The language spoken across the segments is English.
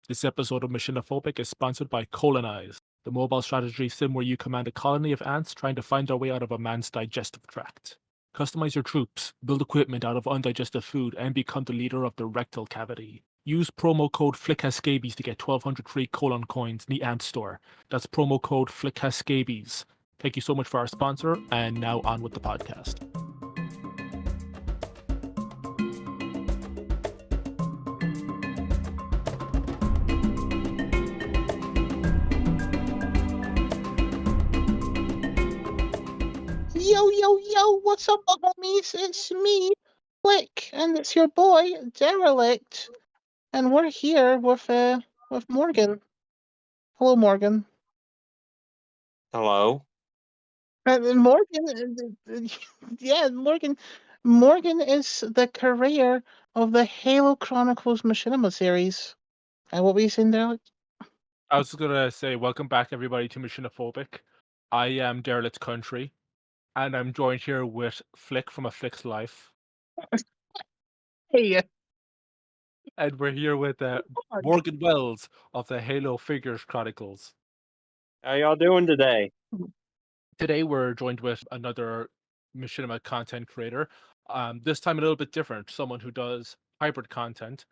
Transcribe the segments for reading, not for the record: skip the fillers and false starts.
This episode of Machiniphobic is sponsored by Colonize, the mobile strategy sim where you command a colony of ants trying to find their way out of a man's digestive tract. Customize your troops, build equipment out of undigested food, and become the leader of the rectal cavity. Use promo code FlickHascabies to get 1,200 free colon coins in the Ant Store. That's promo code FlickHascabies. Thank you so much for our sponsor, and now on with the podcast. Yo, yo, yo, what's up, homies? It's me, Flick, and it's your boy, Derelict. And we're here with Morgan. Hello, Morgan. Hello. And Morgan, yeah, Morgan is the career of the Halo Chronicles Machinima series. And what were you saying, Derelict? I was gonna say, welcome back everybody to Machiniphobic. I am Derelict Country, and I'm joined here with Flick from A Flick's Life. Hey, And we're here with Morgan Wells of the Halo Figures Chronicles. How y'all doing today? Today we're joined with another Machinima content creator. This time a little bit different, someone who does hybrid content,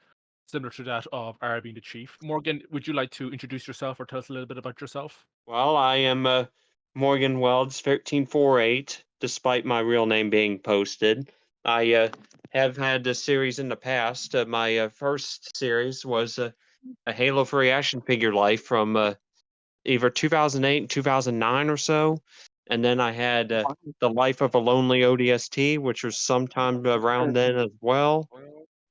similar to that of R being the Chief. Morgan, would you like to introduce yourself or tell us a little bit about yourself? Well, I am Morgan Welds, 1348, despite my real name being posted. I have had a series in the past. My first series was a Halo free action figure life from either 2008 and 2009 or so. And then I had The Life of a Lonely ODST, which was sometime around then as well.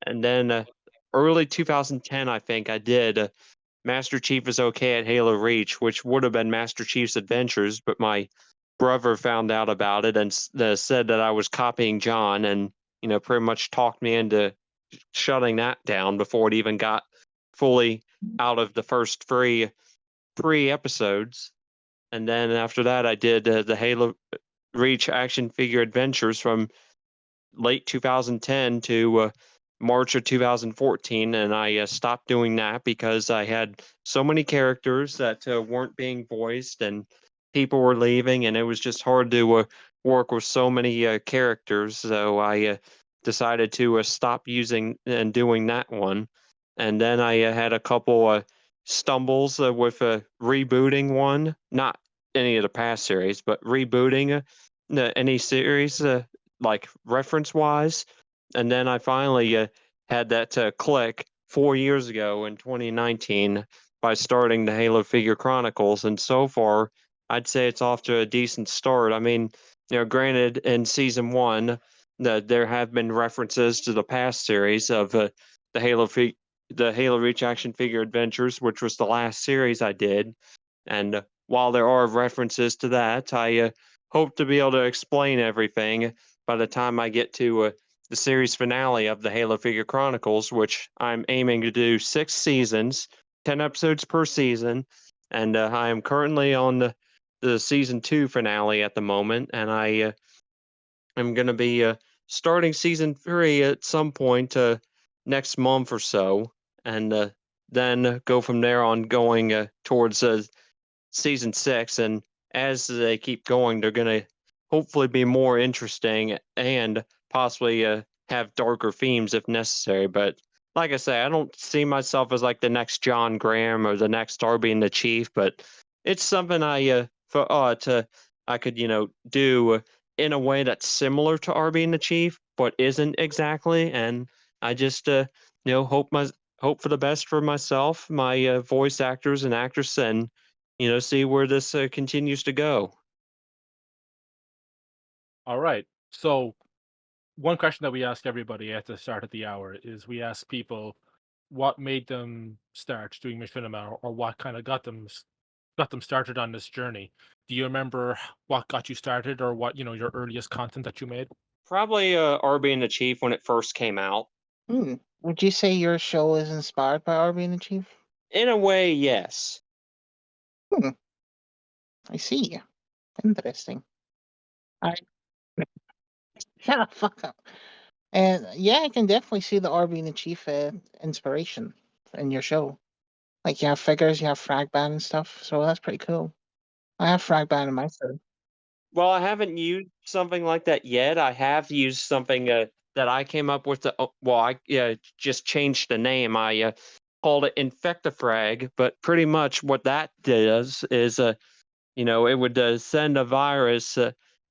And then early 2010, I think I did Master Chief is okay at Halo Reach, which would have been Master Chief's Adventures, but my brother found out about it and said that I was copying John, and pretty much talked me into shutting that down before it even got fully out of the first three episodes. And then after that, I did the Halo Reach action figure adventures from late 2010 to March of 2014, and I stopped doing that because I had so many characters that weren't being voiced, and people were leaving, and it was just hard to work with so many characters. So I decided to stop using and doing that one. And then I had a couple stumbles with rebooting one, not any of the past series, but rebooting any series like reference wise. And then I finally had that click 4 years ago in 2019 by starting the Halo Figure Chronicles, and so far I'd say it's off to a decent start. I mean, granted, in season one, there have been references to the past series of the the Halo Reach action figure adventures, which was the last series I did. And while there are references to that, I hope to be able to explain everything by the time I get to the series finale of the Halo Figure Chronicles, which I'm aiming to do 6 seasons, 10 episodes per season. And I am currently on the season 2 finale at the moment. And I am going to be starting season 3 at some point next month or so. And then go from there on going towards season 6. And as they keep going, they're going to hopefully be more interesting and possibly have darker themes if necessary. But like I say, I don't see myself as like the next John Graham or the next Darby and the Chief, but it's something I could do in a way that's similar to RB and the Chief, but isn't exactly. And I just hope for the best for myself, my voice actors and actress, and see where this continues to go. All right. So one question that we ask everybody at the start of the hour is we ask people what made them start doing machinima, or what kind of got them started on this journey. Do you remember what got you started, or what your earliest content that you made? Probably RB and the Chief when it first came out. Would you say your show is inspired by RB and the Chief? In a way, yes. I see. Interesting. I Shut the fuck up. And yeah, I can definitely see the RB and the Chief inspiration in your show. Like you have figures, you have frag band and stuff. So that's pretty cool. I have frag band in my set. Well, I haven't used something like that yet. I have used something that I came up with. Well, I just changed the name. I called it Infectifrag, but pretty much what that does is it would send a virus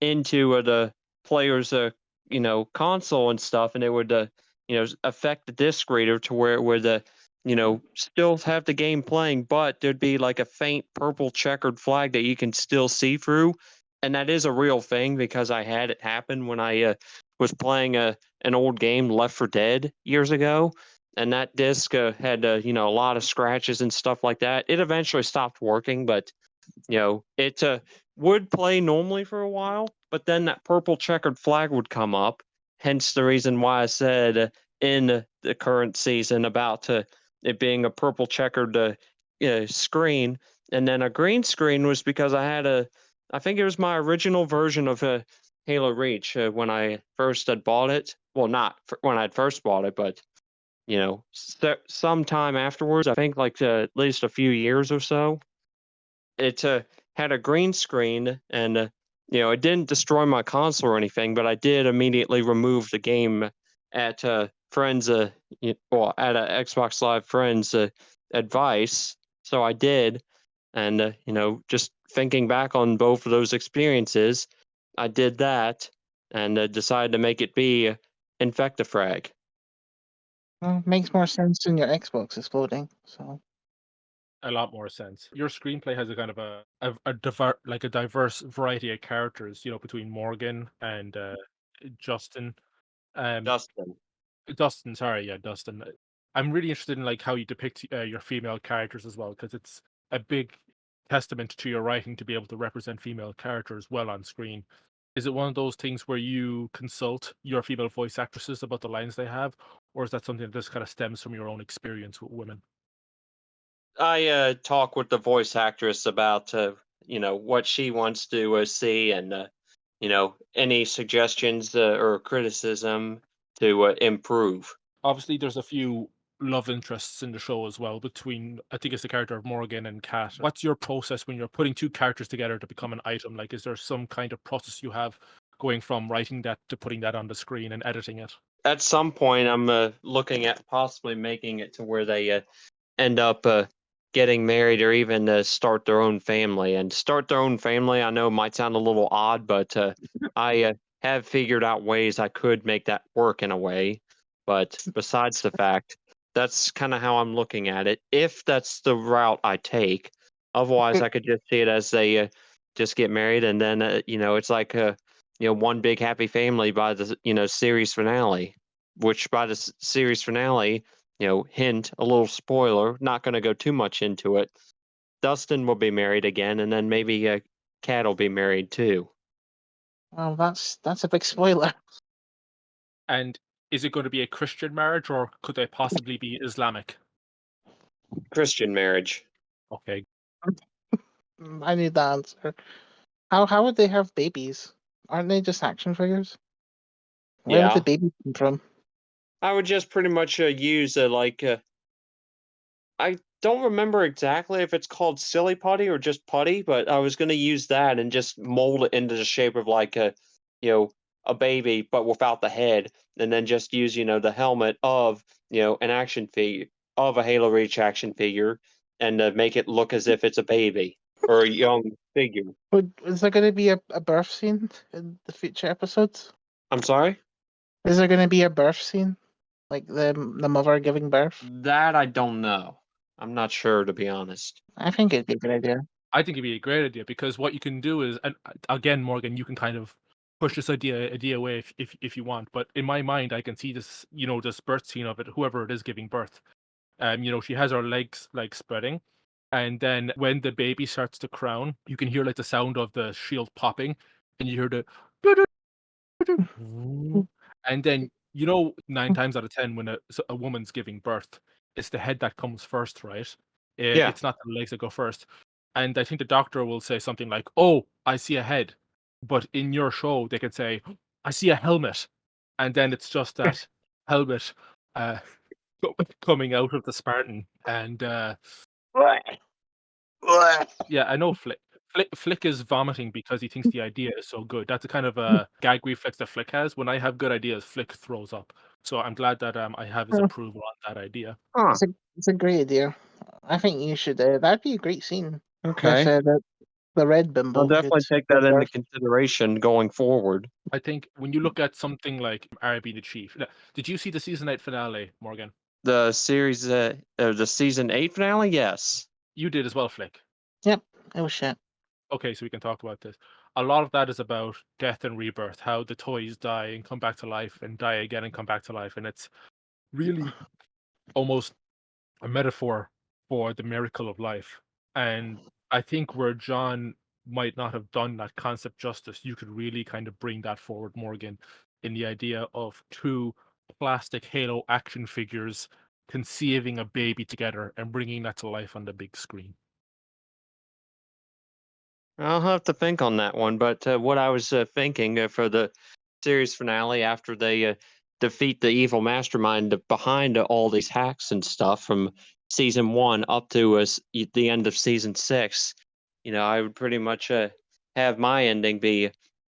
into the player's console and stuff, and it would affect the disk reader to where it would still have the game playing, but there'd be like a faint purple checkered flag that you can still see through, and that is a real thing because I had it happen when I was playing an old game, Left 4 Dead, years ago. And that disc had a lot of scratches and stuff like that. It eventually stopped working, but it would play normally for a while, but then that purple checkered flag would come up. Hence the reason why I said in the current season about it being a purple checkered screen, and then a green screen was because I think it was my original version of Halo Reach when I first had bought it. Well, not when I first bought it, but sometime afterwards. I think like at least a few years or so. It had a green screen, and it didn't destroy my console or anything, but I did immediately remove the game at friends at a Xbox Live friends advice. So I did, and just thinking back on both of those experiences, I did that and decided to make it be Infectifrag. Well, makes more sense than your Xbox exploding. So A lot more sense. Your screenplay has a kind of a diverse variety of characters, between Morgan and Justin. Um, Dustin. Dustin, sorry, yeah, Dustin. I'm really interested in like how you depict your female characters as well, because it's a big testament to your writing to be able to represent female characters well on screen. Is it one of those things where you consult your female voice actresses about the lines they have, or is that something that just kind of stems from your own experience with women? I talk with the voice actress about what she wants to see, and any suggestions or criticism to improve. Obviously, there's a few love interests in the show as well between, I think it's the character of Morgan and Kat. What's your process when you're putting two characters together to become an item? Like, is there some kind of process you have going from writing that to putting that on the screen and editing it? At some point, I'm looking at possibly making it to where they end up getting married or even start their own family. And start their own family, I know might sound a little odd, but I have figured out ways I could make that work in a way. But besides the fact, that's kind of how I'm looking at it. If that's the route I take, otherwise I could just see it as they just get married, and then it's like one big happy family by the series finale. Which by the series finale, hint, a little spoiler, not going to go too much into it. Dustin will be married again, and then maybe Kat will be married too. well, that's a big spoiler. And is it going to be a Christian marriage or could they possibly be Islamic? Christian marriage. Okay. I need the answer. How would they have babies? Aren't they just action figures? Where would the Yeah. baby come from? I would just pretty much use I don't remember exactly if it's called silly putty or just putty, but I was going to use that and just mold it into the shape of like you know, a baby, but without the head, and then just use, the helmet of, an action figure of a Halo Reach action figure, and make it look as if it's a baby or a young figure. Is there going to be a birth scene in the future episodes? I'm sorry? Is there going to be a birth scene? Like the mother giving birth? That I don't know. I'm not sure, to be honest. I think it'd be a good idea. I think it'd be a great idea because what you can do is, and again, Morgan, you can kind of push this idea away if you want. But in my mind, I can see this, this birth scene of it, whoever it is giving birth. She has her legs like spreading, and then when the baby starts to crown, you can hear like the sound of the shield popping, and you hear the and then 9 times out of 10 when a woman's giving birth, it's the head that comes first, right? Yeah. It's not the legs that go first. And I think the doctor will say something like, "Oh, I see a head," but in your show they could say, "I see a helmet," and then it's just that helmet uh, coming out of the Spartan, and Yeah, I know Flick. Flick is vomiting because he thinks the idea is so good. That's a kind of a gag reflex that Flick has. When I have good ideas, Flick throws up. So I'm glad that I have his approval on that idea. Huh. It's a great idea. I think you should. That'd be a great scene. Okay. If the red I'll bimbo definitely could take that go into first. consideration going forward. I think when you look at something like RB the Chief, did you see the season 8 finale, Morgan? The series, the season 8 finale, yes. You did as well, Flick. Yep, it was shit. Okay, so we can talk about this. A lot of that is about death and rebirth, how the toys die and come back to life and die again and come back to life. And it's really almost a metaphor for the miracle of life. And I think where John might not have done that concept justice, you could really kind of bring that forward, Morgan, in the idea of two plastic Halo action figures conceiving a baby together and bringing that to life on the big screen. I'll have to think on that one. But what I was thinking for the series finale, after they defeat the evil mastermind behind all these hacks and stuff from season 1 up to the end of season 6, I would pretty much have my ending be,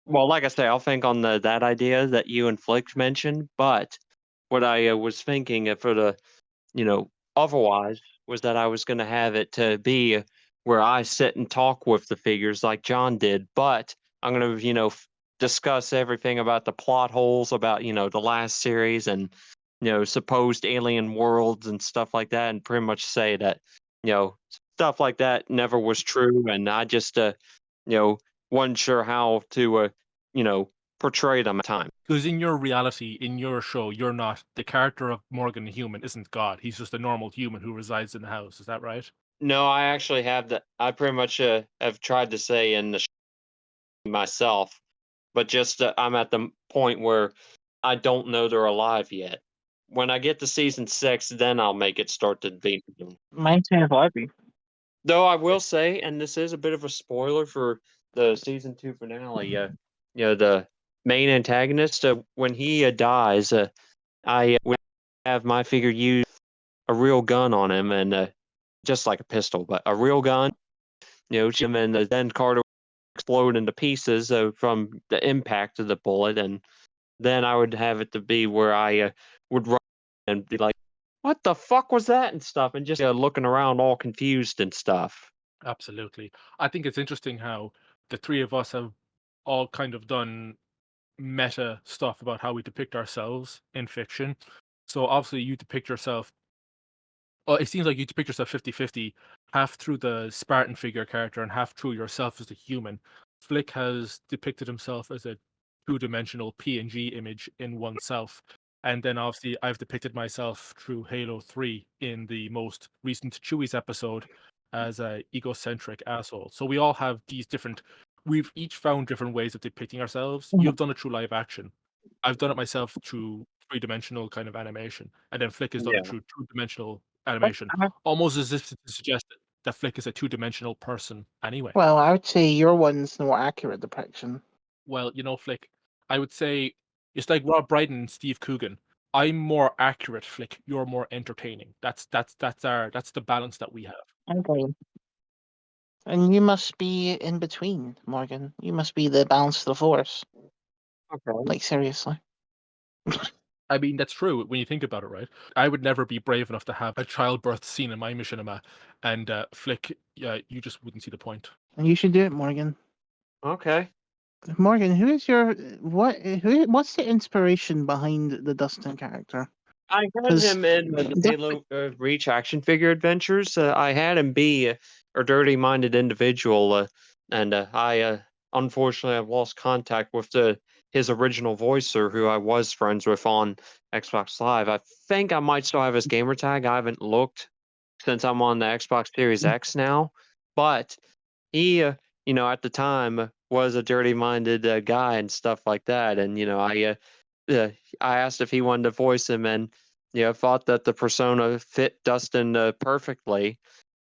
well, like I say, I'll think on that idea that you and Flick mentioned. But what I was thinking for the otherwise was that I was going to have it to be where I sit and talk with the figures like John did, but I'm going to, discuss everything about the plot holes about, the last series and, supposed alien worlds and stuff like that, and pretty much say that, stuff like that never was true. And I just, you know, wasn't sure how to, you know, portray them at the time. Because in your reality, in your show, you're not the character of Morgan the human isn't God. He's just a normal human who resides in the house. Is that right? No, I actually have that. I pretty much have tried to say in the myself, but just I'm at the point where I don't know they're alive yet. When I get to season 6, then I'll make it start to be. Mine's kind of Barbie. Though I will say, and this is a bit of a spoiler for the season 2 finale, the main antagonist, when he dies, I would have my figure use a real gun on him, and just like a pistol, but a real gun, shoot him, and then Carter explode into pieces from the impact of the bullet, and then I would have it to be where I would run and be like, "What the fuck was that?" and stuff, and just looking around all confused and stuff. Absolutely. I think it's interesting how the three of us have all kind of done meta stuff about how we depict ourselves in fiction. So obviously you depict yourself, it seems like you depict yourself 50-50, half through the Spartan figure character and half through yourself as a human. Flick has depicted himself as a two-dimensional PNG image in oneself. And then obviously I've depicted myself through Halo 3 in the most recent Chewie's episode as a egocentric asshole. So we all have these different, we've each found different ways of depicting ourselves. You've done it through live action. I've done it myself through three-dimensional kind of animation. And then Flick has done it Yeah. through two-dimensional animation. Almost as if to suggest that Flick is a two-dimensional person anyway. Well, I would say your one's the more accurate depiction. Well, Flick, I would say it's like Rob Brydon and Steve Coogan. I'm more accurate, Flick. You're more entertaining. That's the balance that we have. Okay. And you must be in between, Morgan. You must be the balance of the force. Okay. Like, seriously. I mean, that's true when you think about it, right? I would never be brave enough to have a childbirth scene in my machinima, and Flick, yeah, you just wouldn't see the point. And you should do it, Morgan. Okay. Morgan, what's the inspiration behind the Dustin character? I had 'Cause him in the that- Halo Reach action figure adventures. I had him be a dirty-minded individual, and I unfortunately have lost contact with his original voicer, who I was friends with on Xbox Live. I think I might still have his gamer tag. I haven't looked since I'm on the Xbox Series X now, but he, at the time was a dirty-minded guy and stuff like that, and I asked if he wanted to voice him, and thought that the persona fit Dustin perfectly.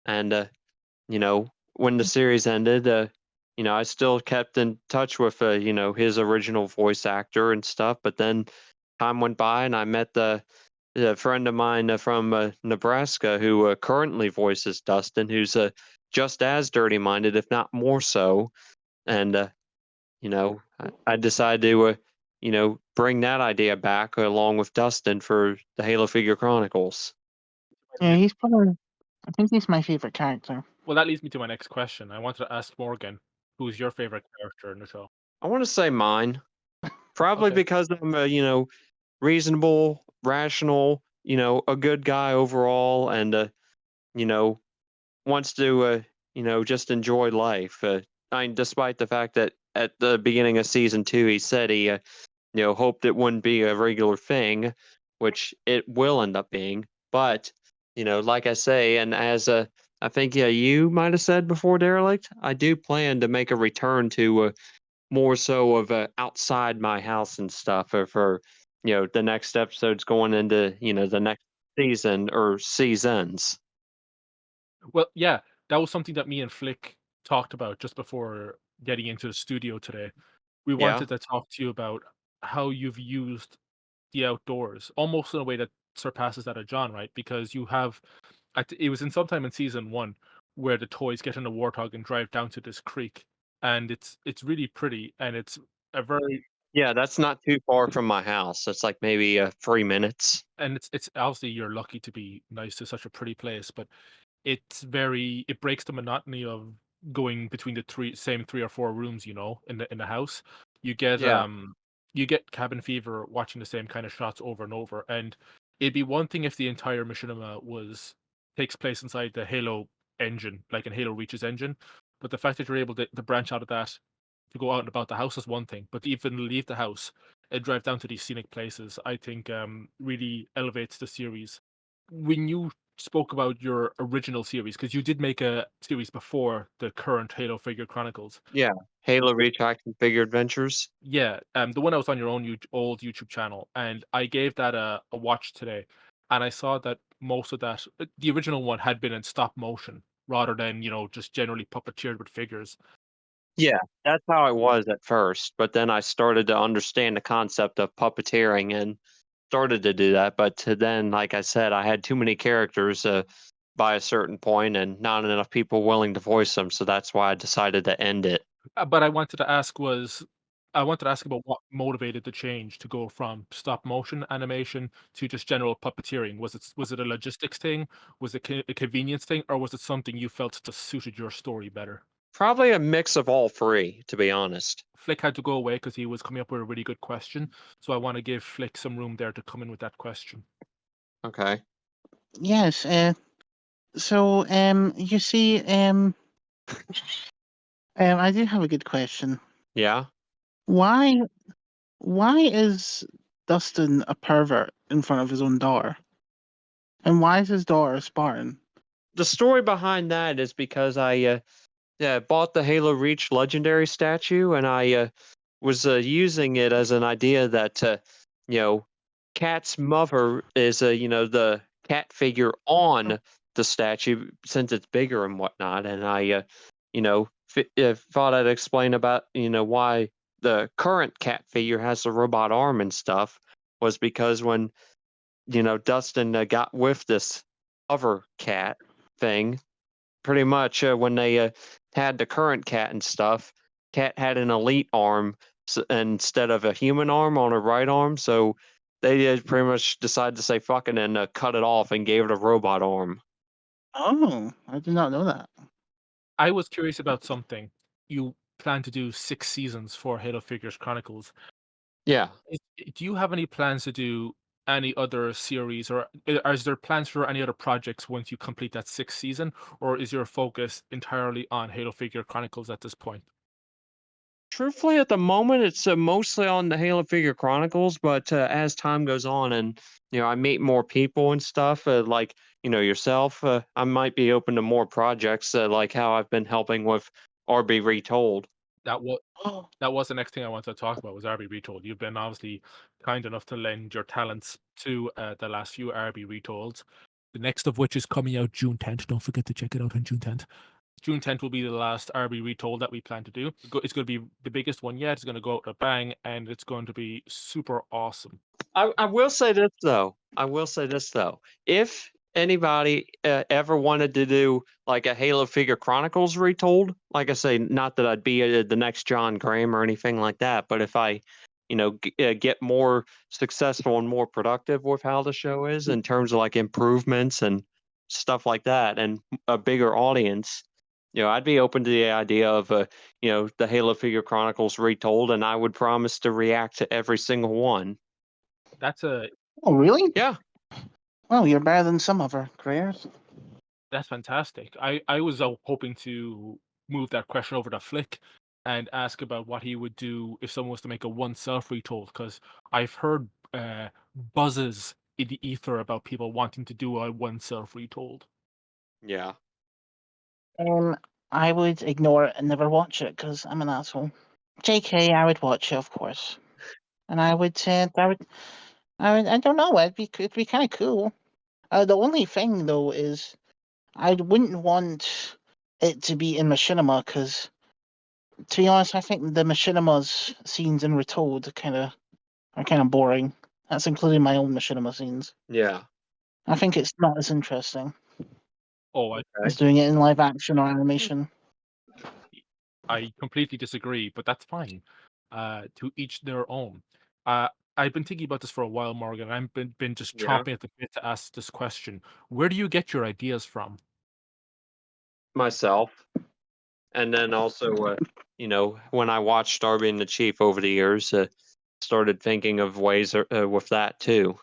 And when the series ended, I still kept in touch with his original voice actor and stuff. But then time went by, and I met the a friend of mine from Nebraska who currently voices Dustin, who's just as dirty-minded, if not more so. And I decided to bring that idea back along with Dustin for the Halo Figure Chronicles. Yeah, he's probably. I think he's my favorite character. Well, that leads me to my next question. I wanted to ask Morgan, who's your favorite character in the show? I want to say mine, probably Okay. because I'm reasonable, rational, a good guy overall, and you know wants to just enjoy life. I mean, despite the fact that at the beginning of season 2 he said he hoped it wouldn't be a regular thing, which it will end up being. But like I say, and as I think you might have said before, Derelict, I do plan to make a return to more so of outside my house and stuff for the next episodes going into the next season or seasons. Well, yeah, that was something that me and Flick talked about just before getting into the studio today. We Yeah. wanted to talk to you about how you've used the outdoors, almost in a way that surpasses that of John, right? Because you have, it was in sometime in season 1 where the toys get in a warthog and drive down to this creek, and it's really pretty, and it's a very Yeah, that's not too far from my house. That's like maybe 3 minutes. and it's obviously you're lucky to be nice to such a pretty place, but it breaks the monotony of going between the same 3 or 4 rooms, in the house. You get, Yeah. you get cabin fever watching the same kind of shots over and over, and it'd be one thing if the entire machinima takes place inside the Halo engine, like in Halo Reach's engine, but the fact that you're able to branch out of that, to go out and about the house is one thing, but to even leave the house and drive down to these scenic places, I think, really elevates the series. When you spoke about your original series, because you did make a series before the current Halo Figure Chronicles. Yeah. Halo Reach Action Figure Adventures. Yeah, the one that was on your own old YouTube channel, and I gave that a watch today, and I saw that most of that, the original one had been in stop motion rather than just generally puppeteered with figures. Yeah, that's how it was at first, but then I started to understand the concept of puppeteering and started to do that. But to then, like I said, I had too many characters by a certain point and not enough people willing to voice them, so that's why I decided to end it. But I wanted to ask about what motivated the change to go from stop motion animation to just general puppeteering. Was it a logistics thing? Was it a convenience thing, or was it something you felt just suited your story better? Probably a mix of all three, to be honest. Flick had to go away because he was coming up with a really good question, so I want to give Flick some room there to come in with that question. Okay. Yes. So, you see, I do have a good question. Yeah. Why, why is Dustin a pervert in front of his own daughter? And why is his daughter a Spartan? The story behind that is because I bought the Halo Reach legendary statue, and I was using it as an idea that you know, Cat's mother is the cat figure on the statue since it's bigger and whatnot, and I thought I'd explain about why the current cat figure has the robot arm and stuff was because when Dustin got with this other cat thing, pretty much when they had the current cat and stuff, cat had an elite arm instead of a human arm on her right arm, so they pretty much decided to say fucking and cut it off and gave it a robot arm. Oh, I did not know that. I was curious about something. You plan to do 6 seasons for Halo Figures Chronicles. Yeah. Do you have any plans to do any other series, or is there plans for any other projects once you complete that 6th season, or is your focus entirely on Halo Figure Chronicles at this point? Truthfully, at the moment, it's mostly on the Halo Figure Chronicles, but as time goes on and I meet more people and stuff, like yourself, I might be open to more projects, like how I've been helping with RB Retold. That was Oh, that was the next thing I wanted to talk about, was RB Retold. You've been obviously kind enough to lend your talents to the last few RB Retolds. The next of which is coming out June 10th. Don't forget to check it out on June 10th. June 10th will be the last RB retold that we plan to do. It's going to be the biggest one yet. It's going to go out with a bang, and it's going to be super awesome. I will say this though. If anybody ever wanted to do like a Halo Figure Chronicles retold, like I say, not that I'd be the next John Graham or anything like that, but if I, get more successful and more productive with how the show is in terms of like improvements and stuff like that, and a bigger audience, I'd be open to the idea of the Halo Figure Chronicles retold, and I would promise to react to every single one. That's Oh, really? Yeah. Well, you're better than some of our careers. That's fantastic. I was hoping to move that question over to Flick and ask about what he would do if someone was to make a one self retold, because I've heard buzzes in the ether about people wanting to do a one self retold. Yeah. I would ignore it and never watch it because I'm an asshole. JK, I would watch it, of course, and I would. I don't know. It'd be kind of cool. The only thing though is, I wouldn't want it to be in Machinima because, to be honest, I think the Machinima's scenes in Retold are kind of boring. That's including my own Machinima scenes. Yeah. I think it's not as interesting Oh, as doing it in live action or animation. I completely disagree, but that's fine. To each their own. I've been thinking about this for a while, Morgan. I've been just Yeah. chomping at the bit to ask this question. Where do you get your ideas from? Myself. And then also, when I watched Darby and the Chief over the years, started thinking of ways with that too.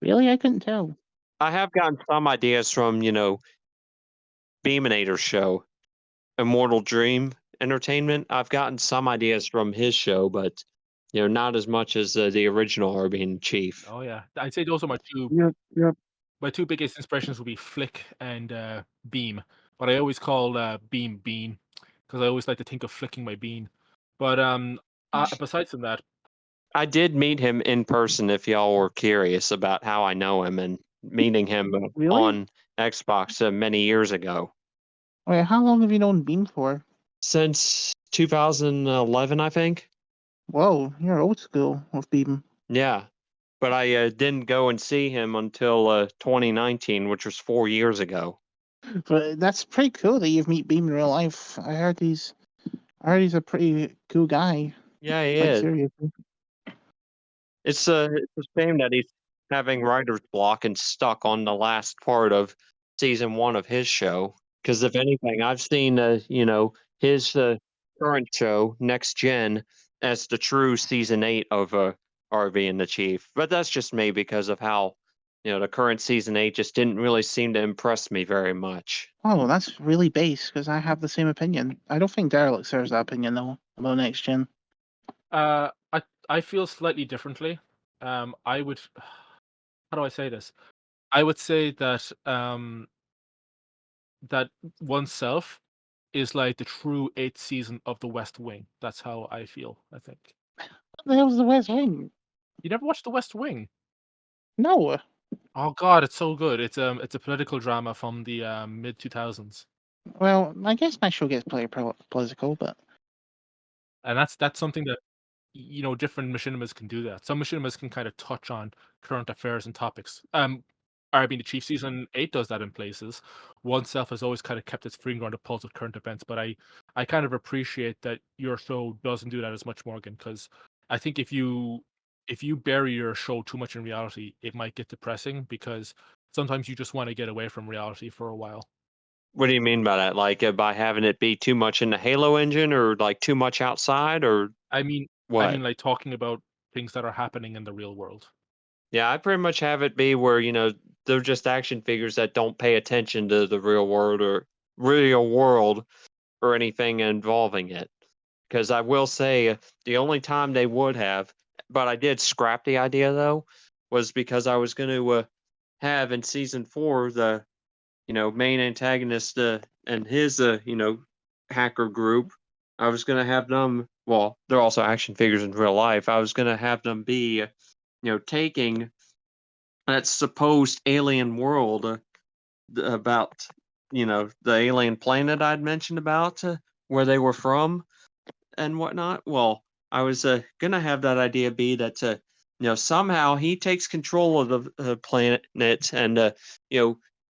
Really, I couldn't tell. I have gotten some ideas from, Beaminator's show, Immortal Dream Entertainment. I've gotten some ideas from his show, but, not as much as the original Darby and the Chief. Oh yeah, I'd say those are You're my two biggest inspirations would be Flick and Beam, but I always call Beam Bean because I always like to think of flicking my bean. But besides from that, I did meet him in person if y'all were curious about how I know him, and meeting him Really? on Xbox many years ago. Wait, how long have you known Beam for? Since 2011, I think. Whoa, you're old school with Beam. Yeah. But I didn't go and see him until 2019, which was 4 years ago. But that's pretty cool that you've met Beam in real life. I heard he's a pretty cool guy. Yeah, he Like is. seriously. It's a shame that he's having writer's block and stuck on the last part of season 1 of his show. Because if anything, I've seen his current show, Next Gen, as the true season 8 of RV and the Chief. But that's just me because of how the current season 8 just didn't really seem to impress me very much. Oh, that's really base because I have the same opinion. I don't think Derelict shares that opinion though about Next Gen. I feel slightly differently. I would how do I say this? I would say that that oneself is like the true 8th season of The West Wing. That's how I feel, I think. What the hell's the West Wing? You never watched The West Wing? No. Oh god, it's so good. It's a political drama from the mid 2000s. Well, I guess my show gets political, but And that's something that different machinimas can do that. Some machinimas can kind of touch on current affairs and topics. RB the Chief season 8 does that in places. Oneself has always kind of kept its finger on the pulse of current events, but I kind of appreciate that your show doesn't do that as much, Morgan, because I think if you bury your show too much in reality, it might get depressing because sometimes you just want to get away from reality for a while. What do you mean by that? Like by having it be too much in the Halo engine, or like too much outside, or I mean what? like talking about things that are happening in the real world. Yeah, I pretty much have it be where, they're just action figures that don't pay attention to the real world or anything involving it. Because I will say the only time they would have, but I did scrap the idea though, was because I was going to have in season 4 the, main antagonist and his, hacker group. I was going to have them, well, they're also action figures in real life. I was going to have them be taking that supposed alien world about the alien planet I'd mentioned about, where they were from and whatnot. Well, I was gonna have that idea be that somehow he takes control of the planet and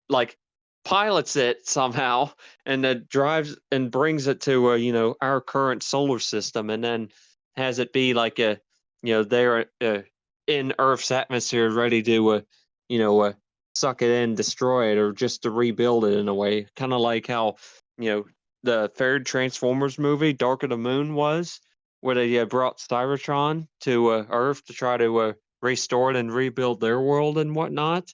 like pilots it somehow and drives and brings it to our current solar system, and then has it be like they're in Earth's atmosphere, ready to you know uh, suck it in, destroy it, or just to rebuild it in a way, kind of like how you know the third Transformers movie, Dark of the Moon, was, where they brought Cybertron to Earth to try to restore it and rebuild their world and whatnot.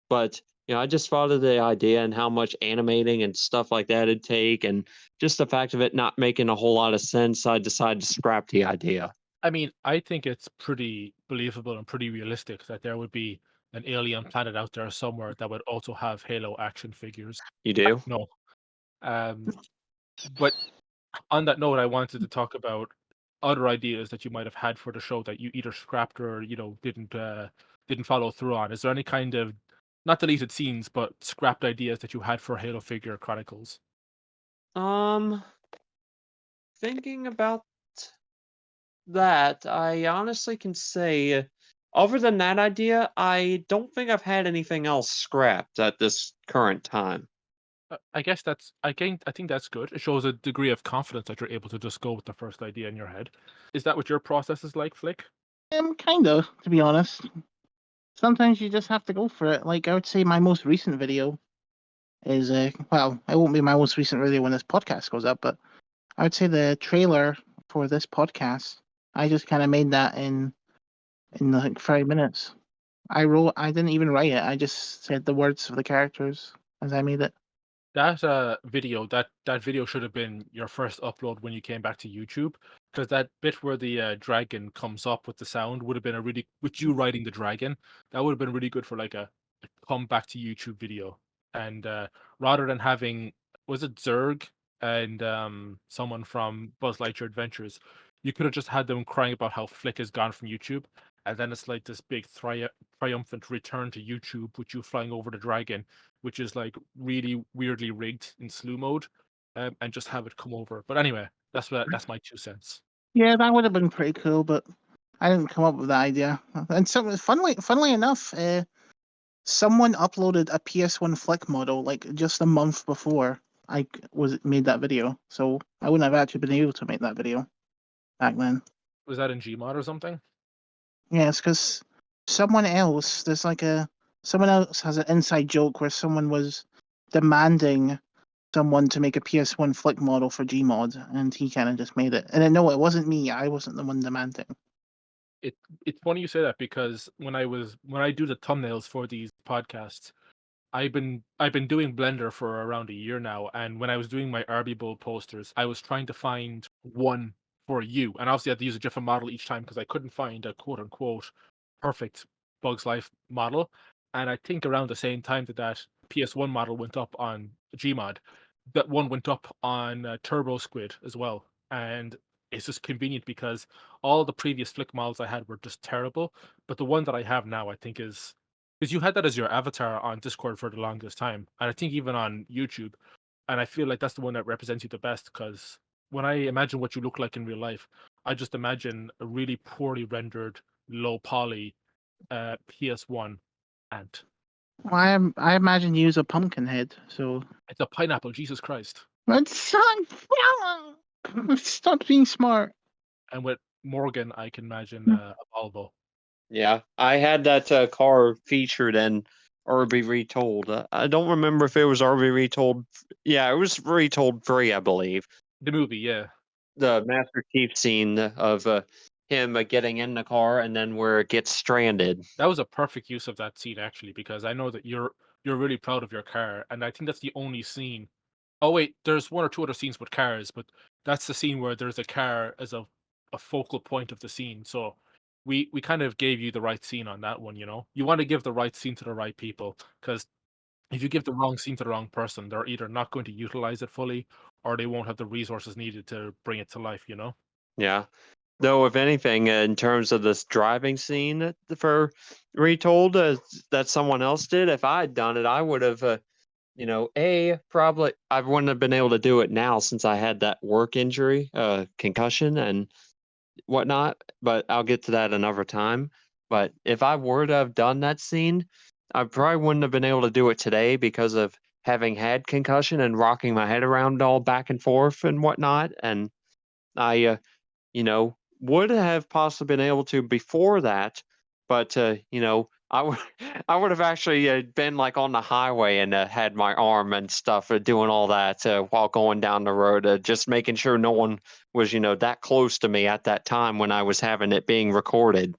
But I just thought of the idea and how much animating and stuff like that it'd take, and just the fact of it not making a whole lot of sense, I decided to scrap the idea. I mean, I think it's pretty believable and pretty realistic that there would be an alien planet out there somewhere that would also have Halo action figures. You do? No. Um, but on that note, I wanted to talk about other ideas that you might have had for the show that you either scrapped or didn't follow through on. Is there any kind of, not deleted scenes, but scrapped ideas that you had for Halo Figure Chronicles? Um, Thinking about that, I honestly can say, other than that idea, I don't think I've had anything else scrapped at this current time. I think that's good. It shows a degree of confidence that you're able to just go with the first idea in your head. Is that what your process is like, Flick? Kind of, to be honest. Sometimes you just have to go for it. Like, I would say my most recent video is, well, it won't be my most recent video when this podcast goes up, but I would say the trailer for this podcast, I just kind of made that in like 5 minutes. I didn't even write it. I just said the words of the characters as I made it. That that video should have been your first upload when you came back to YouTube, because that bit where the dragon comes up with the sound would have been a really, with you riding the dragon, that would have been really good for like a come back to YouTube video. And rather than having, was it Zerg and someone from Buzz Lightyear Adventures, you could have just had them crying about how Flick is gone from YouTube, and then it's like this big triumphant return to YouTube with you flying over the dragon, which is like really weirdly rigged in slew mode, and just have it come over. But anyway, that's my 2 cents. Yeah, that would have been pretty cool, but I didn't come up with that idea. And so, funnily enough, someone uploaded a PS1 Flick model like just a month before I made that video, so I wouldn't have actually been able to make that video back then. Was that in Gmod or something? Yeah, it's because someone else someone else has an inside joke where someone was demanding someone to make a PS1 Flick model for Gmod, and he kind of just made it. And then no, it wasn't me. I wasn't the one demanding. It's funny you say that, because when I do the thumbnails for these podcasts, I've been doing Blender for around a year now, and when I was doing my RB Bowl posters, I was trying to find one for you, and obviously I had to use a different model each time because I couldn't find a quote unquote perfect Bugs Life model. And I think around the same time that PS1 model went up on Gmod, that one went up on Turbo Squid as well, and it's just convenient because all the previous Flick models I had were just terrible, but the one that I have now I think is, because you had that as your avatar on Discord for the longest time, and I think even on YouTube, and I feel like that's the one that represents you the best. Because when I imagine what you look like in real life, I just imagine a really poorly rendered, low poly PS1 ant. Well, I imagine you use a pumpkin head, so It's a pineapple, Jesus Christ. that's stop being smart. And with Morgan, I can imagine a Volvo. Yeah, I had that car featured in RB Retold. I don't remember if it was RB Retold. Yeah, it was Retold 3, I believe. The movie, yeah. The Master Chief scene of him getting in the car and then where it gets stranded. That was a perfect use of that scene, actually, because I know that you're really proud of your car, and I think that's the only scene. Oh wait, there's one or two other scenes with cars, but that's the scene where there's a car as a focal point of the scene. So we kind of gave you the right scene on that one, you know. You want to give the right scene to the right people, because if you give the wrong scene to the wrong person, they're either not going to utilize it fully, or they won't have the resources needed to bring it to life, you know. Yeah. Though, if anything, in terms of this driving scene for Retold that someone else did, if I had done it, I would have probably I wouldn't have been able to do it now since I had that work injury, concussion and whatnot, but I'll get to that another time. But if I were to have done that scene, I probably wouldn't have been able to do it today because of having had concussion and rocking my head around all back and forth and whatnot. And I, would have possibly been able to before that, but I would I would have actually been like on the highway and had my arm and stuff doing all that while going down the road, just making sure no one was that close to me at that time when I was having it being recorded.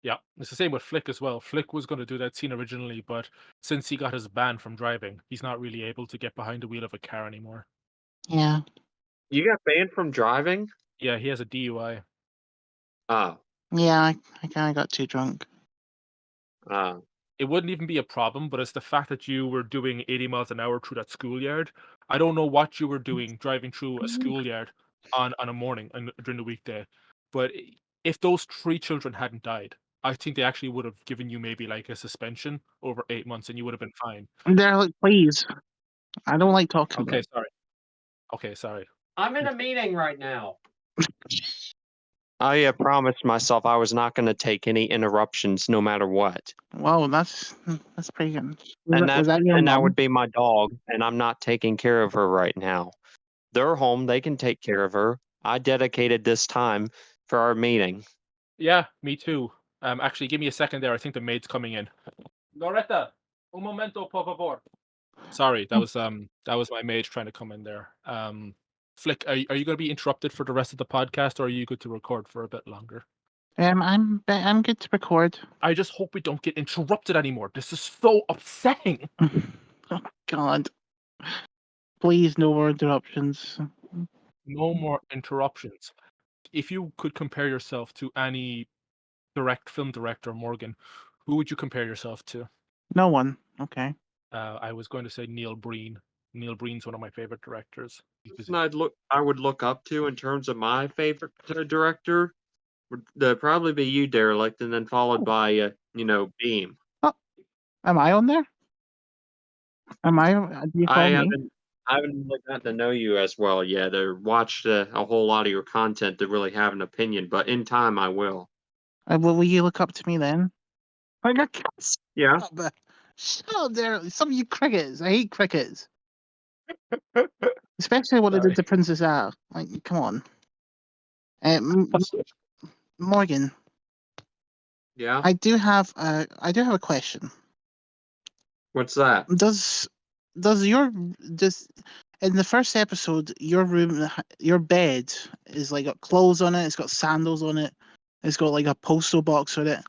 Yeah, it's the same with Flick as well. Flick was going to do that scene originally, but since he got his ban from driving, he's not really able to get behind the wheel of a car anymore. Yeah. You got banned from driving? Yeah, he has a DUI. Oh, Yeah, I kind of got too drunk. It wouldn't even be a problem, but it's the fact that you were doing 80 miles an hour through that schoolyard. I don't know what you were doing driving through a schoolyard on a morning and during the weekday, but if those 3 children hadn't died, I think they actually would have given you maybe like a suspension over 8 months and you would have been fine. And they're like, please. I don't like talking Okay, about sorry. Okay, sorry. I'm in a meeting right now. I promised myself I was not going to take any interruptions, no matter what. Whoa, that's pretty good. And Was that your that mom? would be my dog, and I'm not taking care of her right now. They're home; they can take care of her. I dedicated this time for our meeting. Yeah, me too. Actually, give me a second there. I think the maid's coming in. Loretta, un momento, por favor. Sorry, that was my maid trying to come in there. Flick, are you going to be interrupted for the rest of the podcast, or are you good to record for a bit longer? I'm good to record. I just hope we don't get interrupted anymore. This is so upsetting. Oh God. Please, no more interruptions. No more interruptions. If you could compare yourself to any film director, Morgan, who would you compare yourself to? No one. Okay. I was going to say Neil Breen. Neil Breen's one of my favorite directors. I would look up to in terms of my favorite director would probably be you, Derelict, and then followed by Beam. Am I on there? Am I? Do you I call me? haven't really gotten to know you as well yet, or watched a whole lot of your content to really have an opinion. But in time, I will. Will you look up to me then? Like, I can't Yeah. Shut up there. Some of you crickets. I hate crickets. Especially what they did to Princess Al. Like, come on. Morgan. Yeah. I do have a question. What's that? Does in the first episode your bed is like got clothes on it, it's got sandals on it, it's got like a postal box on it.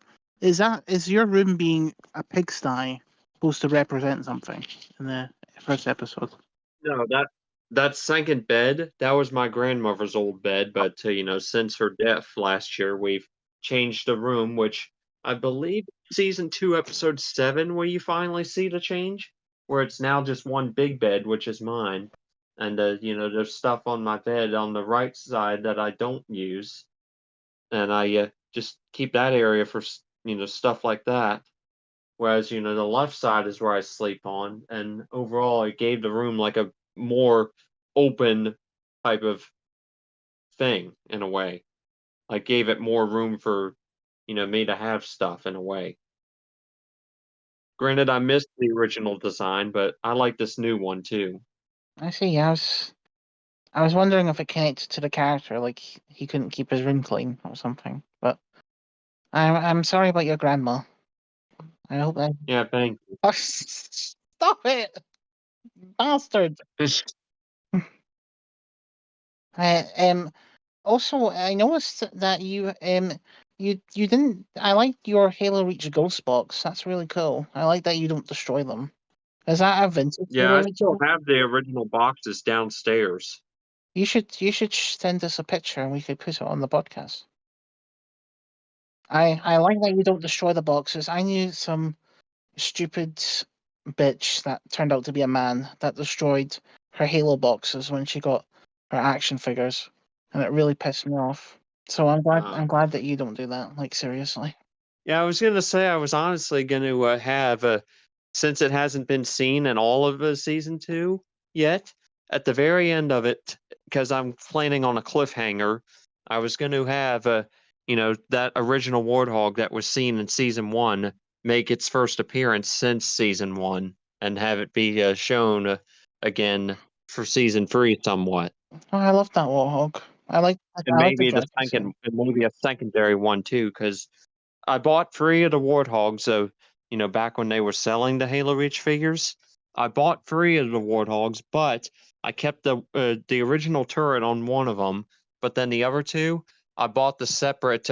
Is your room being a pigsty supposed to represent something in the first episode? No, that second bed, that was my grandmother's old bed, but since her death last year, we've changed the room, which I believe season 2, episode 7, where you finally see the change, where it's now just one big bed, which is mine, and there's stuff on my bed on the right side that I don't use, and I just keep that area for stuff like that. Whereas, the left side is where I sleep on, and overall it gave the room like a more open type of thing in a way. Like gave it more room for, me to have stuff in a way. Granted, I missed the original design, but I like this new one too. I see. I was wondering if it connected to the character, like he couldn't keep his room clean or something. But I'm sorry about your grandma. I hope that. Yeah, thank Oh, stop it, bastard! you. Also, I noticed that you didn't. I like your Halo Reach Ghost box. That's really cool. I like that you don't destroy them. Is that a vintage Yeah, Halo I Reach? still have the original boxes downstairs. You should send us a picture and we could put it on the podcast. I like that you don't destroy the boxes. I knew some stupid bitch that turned out to be a man that destroyed her Halo boxes when she got her action figures, and it really pissed me off. So I'm glad that you don't do that. Like seriously. Yeah, I was gonna say I was honestly gonna have since it hasn't been seen in all of season 2 yet, at the very end of it, because I'm planning on a cliffhanger, I was going to have that original warthog that was seen in season 1 make its first appearance since season 1 and have it be shown again for season 3 somewhat. Oh, I love that warthog. I like And the maybe director's scene. maybe a secondary one too, because I bought 3 of the warthogs. So back when they were selling the Halo Reach figures, I bought 3 of the warthogs, but I kept the original turret on one of them. But then the other 2, I bought the separate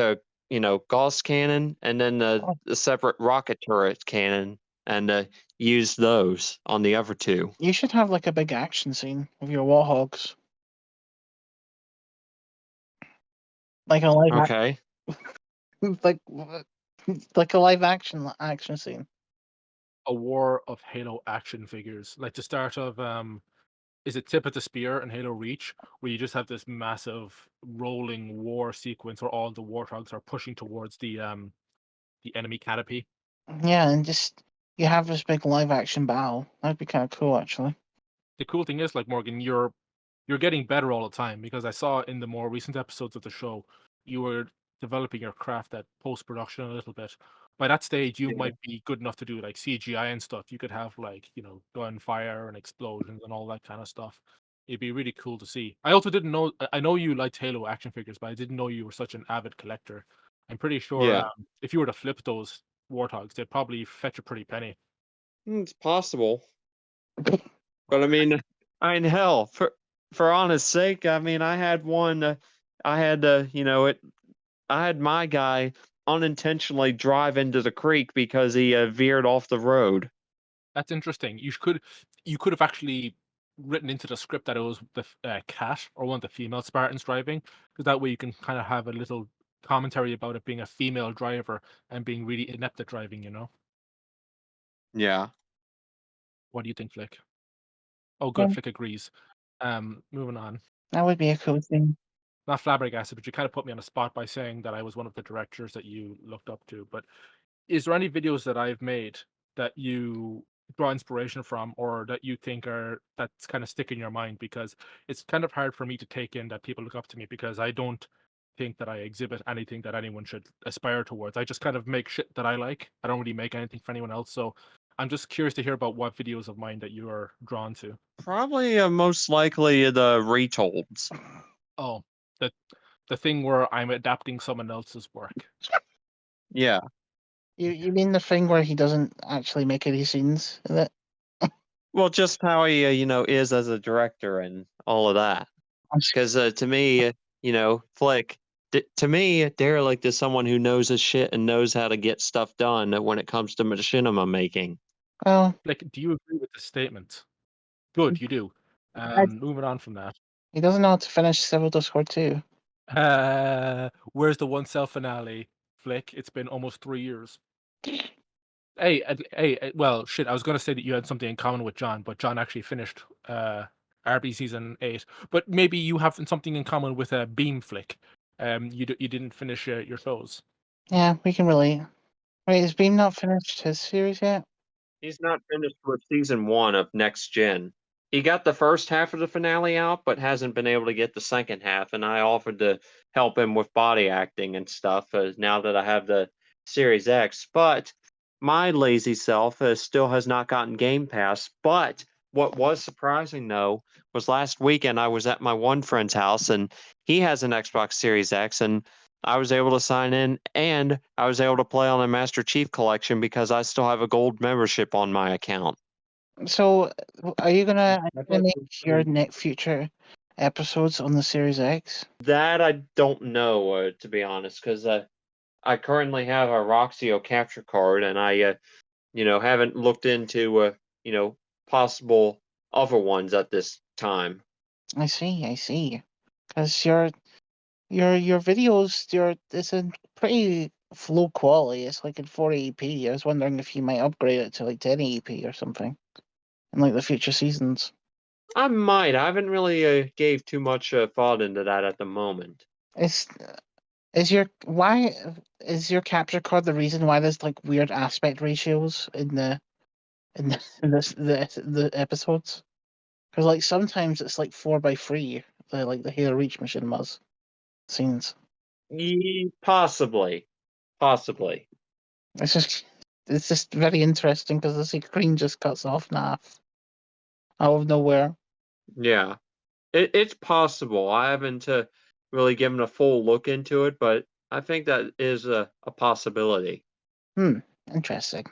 Gauss cannon and then Oh, the separate rocket turret cannon and used those on the other 2. you should have like a big action scene with your warthogs, like a Okay. like like a live action scene. A war of Halo action figures, like the start of is it Tip of the Spear and Halo Reach, where you just have this massive rolling war sequence where all the warthogs are pushing towards the enemy canopy. Yeah, and just you have this big live action battle. That'd be kind of cool, actually. The cool thing is, like Morgan, you're getting better all the time because I saw in the more recent episodes of the show you were developing your craft at post production a little bit. By that stage, you Yeah. might be good enough to do like CGI and stuff. You could have like gunfire and explosions and all that kind of stuff. It'd be really cool to see. I also didn't know. I know you liked Halo action figures, but I didn't know you were such an avid collector. I'm pretty sure Yeah. if you were to flip those warthogs, they'd probably fetch a pretty penny. It's possible. But hell, for honest sake, I had one. I had I had my guy unintentionally drive into the creek because he veered off the road. That's interesting. You could have actually written into the script that it was the cat or one of the female Spartans driving, because that way you can kind of have a little commentary about it being a female driver and being really inept at driving. Yeah. What do you think, Flick? Oh, good. Yeah, Flick agrees. Moving on. that would be a cool thing. Not flabbergasted, but you kind of put me on the spot by saying that I was one of the directors that you looked up to. But is there any videos that I've made that you draw inspiration from or that you think that's kind of stick in your mind? Because it's kind of hard for me to take in that people look up to me because I don't think that I exhibit anything that anyone should aspire towards. I just kind of make shit that I like. I don't really make anything for anyone else. So I'm just curious to hear about what videos of mine that you are drawn to. Probably most likely the retolds. Oh, the the thing where I'm adapting someone else's work. Yeah. You mean the thing where he doesn't actually make any scenes in it? Well, just how he is as a director and all of that. I'm s- Because to me, Flick, to me, Derelict is someone who knows his shit and knows how to get stuff done when it comes to machinima making. Well, Like, do you agree with this statement? Good, you do. I- Moving on from that. he doesn't know how to finish Civil Discord 2. Where's the one cell finale, Flick? It's been almost 3 years. Well, shit. I was gonna say that you had something in common with John, but John actually finished RB season 8. But maybe you have something in common with Beam Flick. You didn't finish your shows. Yeah, we can relate. Wait, has Beam not finished his series yet? He's not finished with season 1 of Next Gen. He got the first half of the finale out, but hasn't been able to get the second half. And I offered to help him with body acting and stuff now that I have the Series X. But my lazy self still has not gotten Game Pass. But what was surprising, though, was last weekend I was at my one friend's house and he has an Xbox Series X. And I was able to sign in and I was able to play on a Master Chief Collection because I still have a gold membership on my account. So, are you gonna I thought make it was your pretty- next future episodes on the Series X? That I don't know, to be honest, because I currently have a Roxio capture card, and I, haven't looked into, possible other ones at this time. I see. Because your videos, it's in pretty low quality. It's like in 480p. I was wondering if you might upgrade it to like 1080p or something in like the future seasons. I might. I haven't really gave too much thought into that at the moment. Is is your why is your capture card the reason why there's like weird aspect ratios in in the episodes? Because like sometimes it's like 4x3, the Halo Reach Machinimas scenes. Possibly, possibly. It's just very interesting because the screen just cuts off in half out of nowhere. Yeah, it's possible. I haven't really given a full look into it, but I think that is a possibility. Interesting.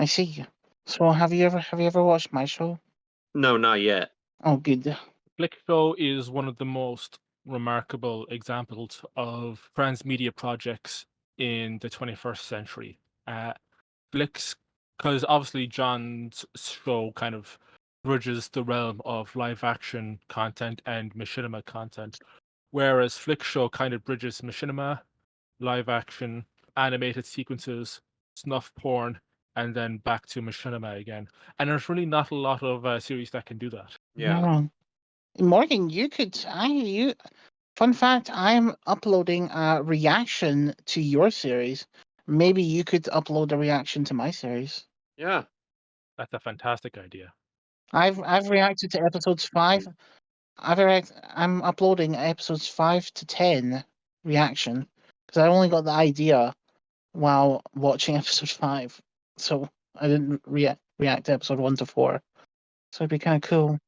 I see. So have you ever watched my show? No, not yet. Oh, good. Flick Show is one of the most remarkable examples of transmedia projects in the 21st century. Uh, Flicks, because obviously John's show kind of bridges the realm of live action content and machinima content, whereas Flick Show kind of bridges machinima, live action, animated sequences, snuff porn, and then back to machinima again. And there's really not a lot of series that can do that. You're Yeah. wrong. Morgan, fun fact, I'm uploading a reaction to your series. Maybe you could upload a reaction to my series. Yeah. That's a fantastic idea. I've reacted to episodes 5. I'm uploading episodes 5 to 10 reaction because I only got the idea while watching episode 5. So I didn't react to episode 1 to 4. So it'd be kind of cool.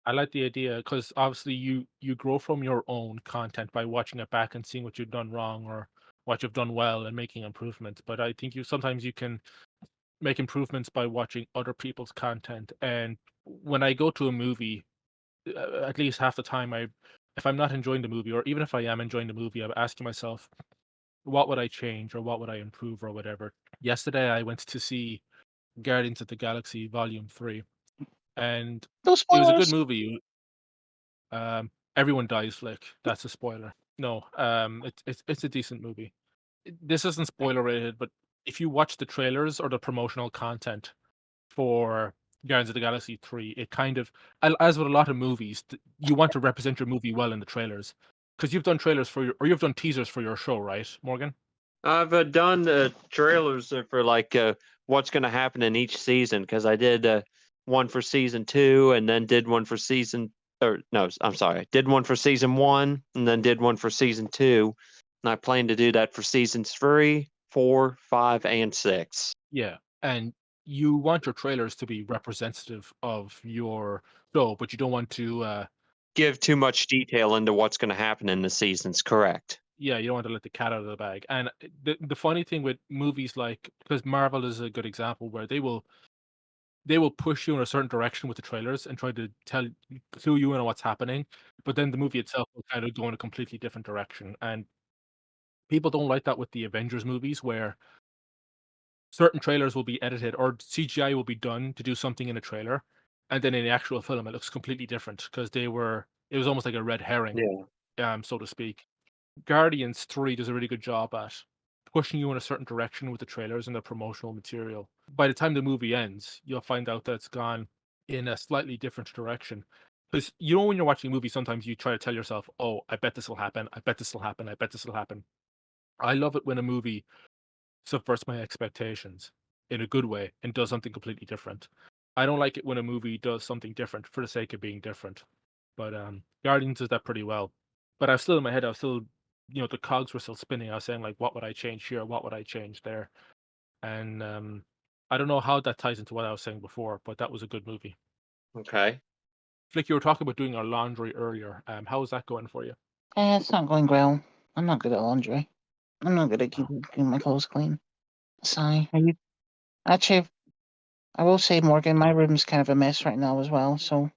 I like the idea because obviously you grow from your own content by watching it back and seeing what you've done wrong or what you've done well and making improvements. But I think sometimes you can make improvements by watching other people's content. And when I go to a movie, at least half the time, if I'm not enjoying the movie, or even if I am enjoying the movie, I'm asking myself, what would I change or what would I improve or whatever. Yesterday, I went to see Guardians of the Galaxy Volume 3, and No it was a good spoilers. movie. Everyone dies, Flick. That's a spoiler. No, it's a decent movie. This isn't spoiler rated, but if you watch the trailers or the promotional content for Guardians of the Galaxy 3, it kind of, as with a lot of movies, you want to represent your movie well in the trailers, because you've done trailers or you've done teasers for your show, right, Morgan? I've done the trailers for like what's going to happen in each season because I did one for season 2 and then did one for season or no, I'm sorry, I did one for season 1 and then did one for season 2, and I plan to do that for seasons 3, 4, 5, and 6. Yeah, and you want your trailers to be representative of your show, but you don't want to. Give too much detail into what's going to happen in the seasons, correct? Yeah, you don't want to let the cat out of the bag. And the funny thing with movies like, because Marvel is a good example where they will push you in a certain direction with the trailers and try to clue you in on what's happening, but then the movie itself will kind of go in a completely different direction. And people don't like that with the Avengers movies where certain trailers will be edited or CGI will be done to do something in a trailer, and then in the actual film it looks completely different because it was almost like a red herring, Yeah. so to speak. Guardians 3 does a really good job at pushing you in a certain direction with the trailers and the promotional material. By the time the movie ends, you'll find out that it's gone in a slightly different direction. Because when you're watching a movie, sometimes you try to tell yourself, "Oh, I bet this will happen. I bet this will happen. I bet this will happen." I love it when a movie subverts my expectations in a good way and does something completely different. I don't like it when a movie does something different for the sake of being different. But Guardians does that pretty well. But I was still in my head, I was still, the cogs were still spinning. I was saying like, what would I change here? What would I change there? And I don't know how that ties into what I was saying before, but that was a good movie. Okay. Flick, you were talking about doing our laundry earlier. How is that going for you? It's not going well. I'm not good at laundry. I'm not good at keeping my clothes clean. Sigh. Are you? Actually, I will say, Morgan, my room's kind of a mess right now as well, so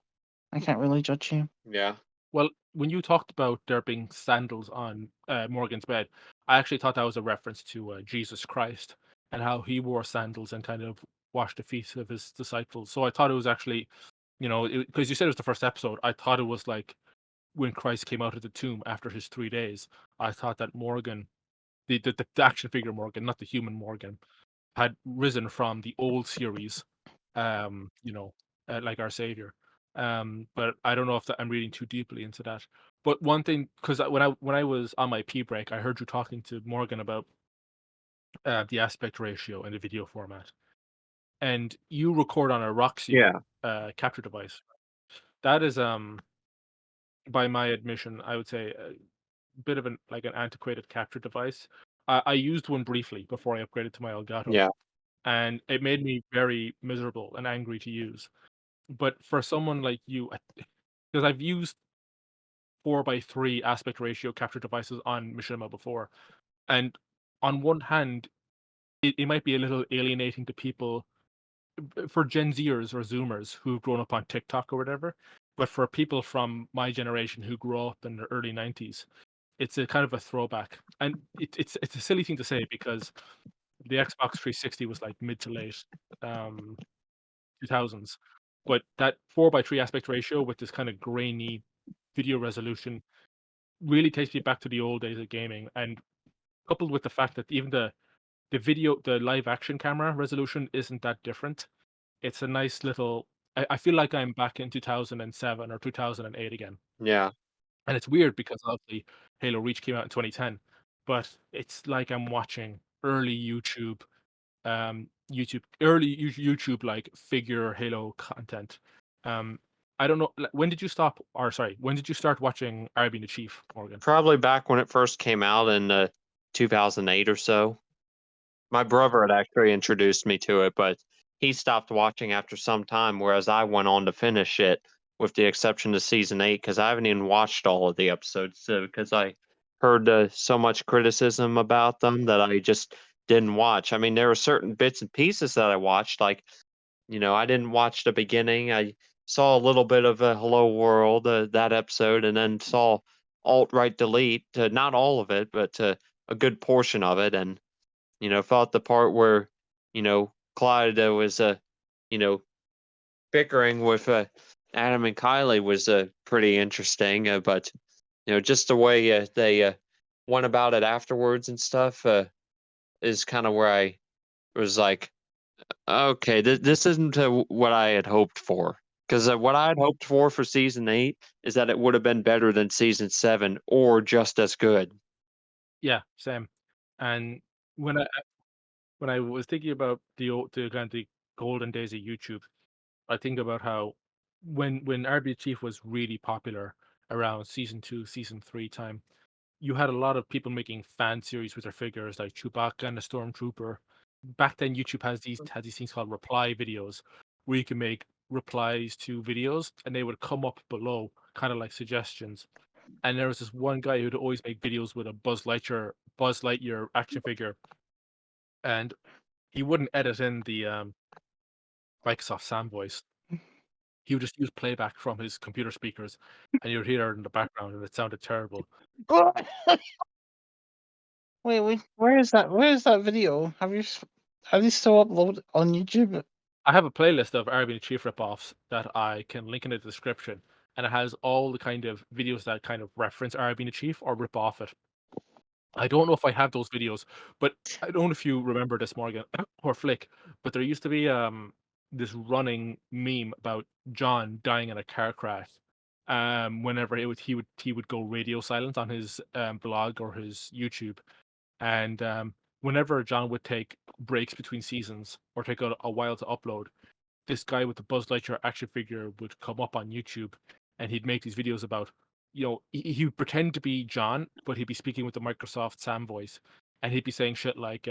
I can't really judge you. Yeah. Well, when you talked about there being sandals on Morgan's bed, I actually thought that was a reference to Jesus Christ and how he wore sandals and kind of washed the feet of his disciples. So I thought it was actually, because you said it was the first episode, I thought it was like when Christ came out of the tomb after his 3 days. I thought that Morgan, the action figure Morgan, not the human Morgan, had risen from the old series, um, you know, like our savior. But I don't know if I'm reading too deeply into that. But one thing, because when I was on my pee break, I heard you talking to Morgan about the aspect ratio in the video format, and you record on a Roxy Yeah. capture device. That is by my admission, I would say a bit of an antiquated capture device. I used one briefly before I upgraded to my Elgato, Yeah. and it made me very miserable and angry to use. But for someone like you, because I've used 4:3 aspect ratio capture devices on Machinima before, and on one hand, it might be a little alienating to people for Gen Zers or Zoomers who've grown up on TikTok or whatever. But for people from my generation who grew up in the early 90s, it's a kind of a throwback. And it's a silly thing to say because the Xbox 360 was like mid to late 2000s. But that 4:3 aspect ratio with this kind of grainy video resolution really takes me back to the old days of gaming. And coupled with the fact that even the live action camera resolution isn't that different. It's a nice little. I feel like I'm back in 2007 or 2008 again, Yeah. and it's weird because obviously Halo Reach came out in 2010, but it's like I'm watching early YouTube like figure Halo content. Um, I don't know. When did you stop? Or sorry, when did you start watching RB and the Chief, Morgan? Probably back when it first came out in 2008 or so. My brother had actually introduced me to it, but he stopped watching after some time, whereas I went on to finish it, with the exception of season 8, because I haven't even watched all of the episodes, because I heard so much criticism about them that I just didn't watch. I mean, there were certain bits and pieces that I watched, like, I didn't watch the beginning. I saw a little bit of Hello World, that episode, and then saw Alt Right Delete, not all of it, but a good portion of it, and thought the part where, Clyde was, you know, bickering with Adam and Kylie was pretty interesting. But just the way they went about it afterwards and stuff is kind of where I was like, okay, this isn't what I had hoped for. Because what I had hoped for season 8 is that it would have been better than season 7 or just as good. Yeah, same. And when I was thinking about the kind of the golden days of YouTube, I think about how when RB Chief was really popular around season 2, season 3 time, you had a lot of people making fan series with their figures like Chewbacca and the Stormtrooper. Back then, YouTube had these things called reply videos, where you can make replies to videos, and they would come up below, kind of like suggestions. And there was this one guy who'd always make videos with a Buzz Lightyear action figure, and he wouldn't edit in the Microsoft Sam voice. He would just use playback from his computer speakers, and you'd hear it in the background, and it sounded terrible. Wait, where is that? Where is that video? Have you still uploaded on YouTube? I have a playlist of Arabian and Chief ripoffs that I can link in the description, and it has all the kind of videos that kind of reference Arabian and Chief or rip off it. I don't know if I have those videos, but I don't know if you remember this, Morgan, or Flick, but there used to be this running meme about John dying in a car crash. Whenever he would go radio silent on his blog or his YouTube, and whenever John would take breaks between seasons or take a while to upload, this guy with the Buzz Lightyear action figure would come up on YouTube, and he'd make these videos about, he would pretend to be John, but he'd be speaking with the Microsoft Sam voice, and he'd be saying shit like,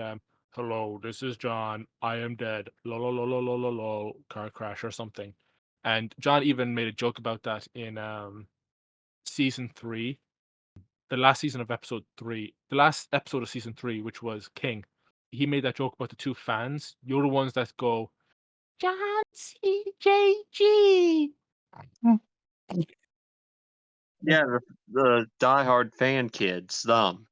"Hello, this is John. I am dead. Lol, lol, lol, lol, lol, lol, car crash," or something. And John even made a joke about that in season 3, the last season of episode 3, the last episode of season 3, which was King. He made that joke about the two fans. You're the ones that go, John CJG. Yeah, the diehard fan kids, them.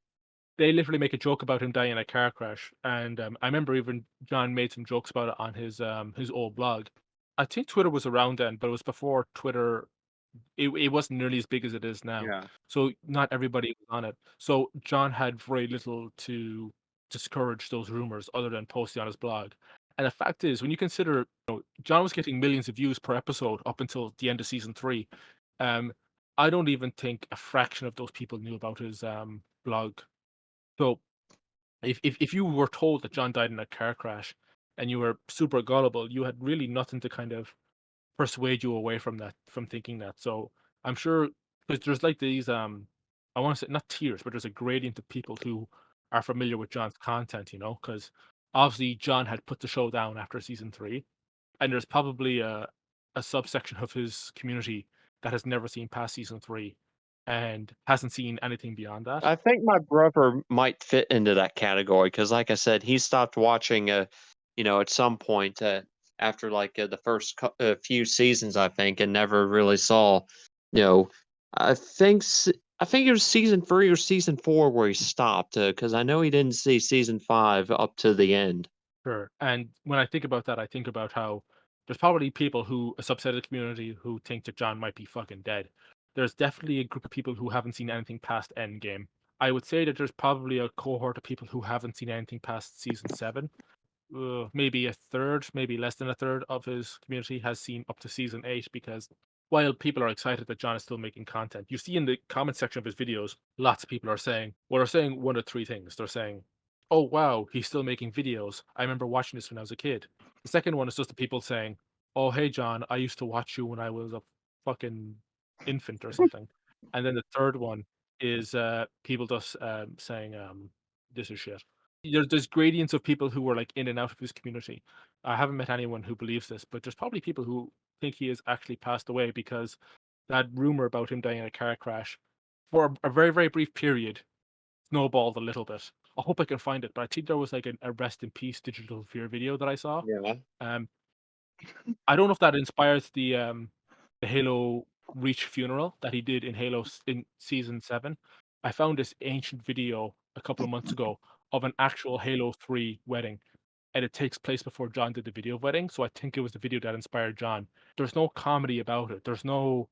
They literally make a joke about him dying in a car crash, and I remember even John made some jokes about it on his old blog. I think Twitter was around then, but it was before Twitter. It wasn't nearly as big as it is now, Yeah. so not everybody was on it. So John had very little to discourage those rumors other than posting on his blog. And the fact is, when you consider, John was getting millions of views per episode up until the end of season 3. Um, I don't even think a fraction of those people knew about his blog. So if you were told that John died in a car crash, and you were super gullible, you had really nothing to kind of persuade you away from that, from thinking that. So I'm sure, because there's like these I want to say not tiers, but there's a gradient of people who are familiar with John's content, because obviously John had put the show down after season 3, and there's probably a subsection of his community that has never seen past season 3 and hasn't seen anything beyond that. I think my brother might fit into that category because, like I said, he stopped watching, at some point after like the first few seasons, I think, and never really saw, you know, I think I think it was season 3 or season 4 where he stopped because I know he didn't see season 5 up to the end. Sure. And when I think about that, I think about how there's probably people a subset of the community who think that John might be fucking dead. There's definitely a group of people who haven't seen anything past Endgame. I would say that there's probably a cohort of people who haven't seen anything past season 7. Maybe a third, maybe less than a third of his community has seen up to season 8, because while people are excited that John is still making content, you see in the comment section of his videos, lots of people are saying, well, they're saying one of three things. They're saying, oh, wow, he's still making videos. I remember watching this when I was a kid. The second one is just the people saying, oh, hey, John, I used to watch you when I was a fucking infant or something. And then the third one is people just saying, this is shit. There's gradients of people who were like in and out of his community. I haven't met anyone who believes this, but there's probably people who think he has actually passed away, because that rumor about him dying in a car crash for a very, very brief period snowballed a little bit. I hope I can find it, but I think there was like a rest in peace digital fear video that I saw. Yeah. Um, I don't know if that inspires the Halo Reach funeral that he did in in season 7. I found this ancient video a couple of months ago of an actual Halo 3 wedding, and it takes place before John did the video of wedding. So I think it was the video that inspired John. There's no comedy about it. There's no